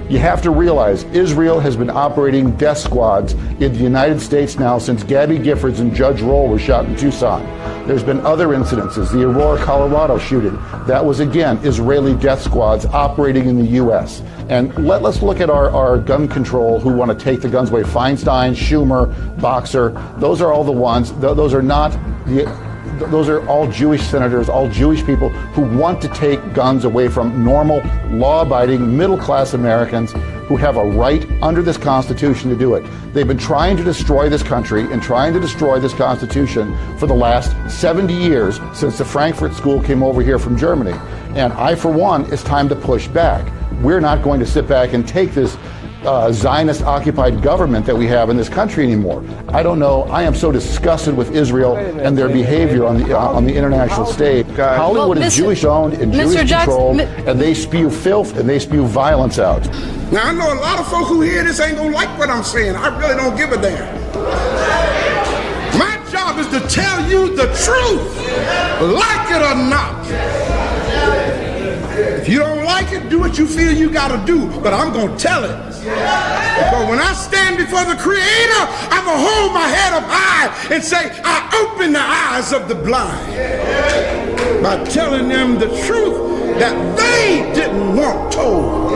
You have to realize Israel has been operating death squads in the United States now since Gabby Giffords and Judge Roll were shot in Tucson. There's been other incidences. The Aurora, Colorado shooting, that was again Israeli death squads operating in the U.S. And let's look at our gun control who want to take the guns away. Feinstein, Schumer, Boxer, those are all the ones. Those are all Jewish senators, all Jewish people who want to take guns away from normal, law-abiding, middle-class Americans who have a right under this Constitution to do it. They've been trying to destroy this country and trying to destroy this Constitution for the last 70 years since the Frankfurt School came over here from Germany. And I, for one, it's time to push back. We're not going to sit back and take this Zionist-occupied government that we have in this country anymore. I don't know. I am so disgusted with Israel and their behavior on the international stage. Hollywood is Jewish-owned and Jewish-controlled, and they spew filth and they spew violence out. Now, I know a lot of folks who hear this ain't gonna like what I'm saying. I really don't give a damn. My job is to tell you the truth, like it or not. If you don't like it, do what you feel you gotta do, but I'm gonna tell it. Because when I stand before the Creator, I'm gonna hold my head up high and say, I open the eyes of the blind by telling them the truth that they didn't want told.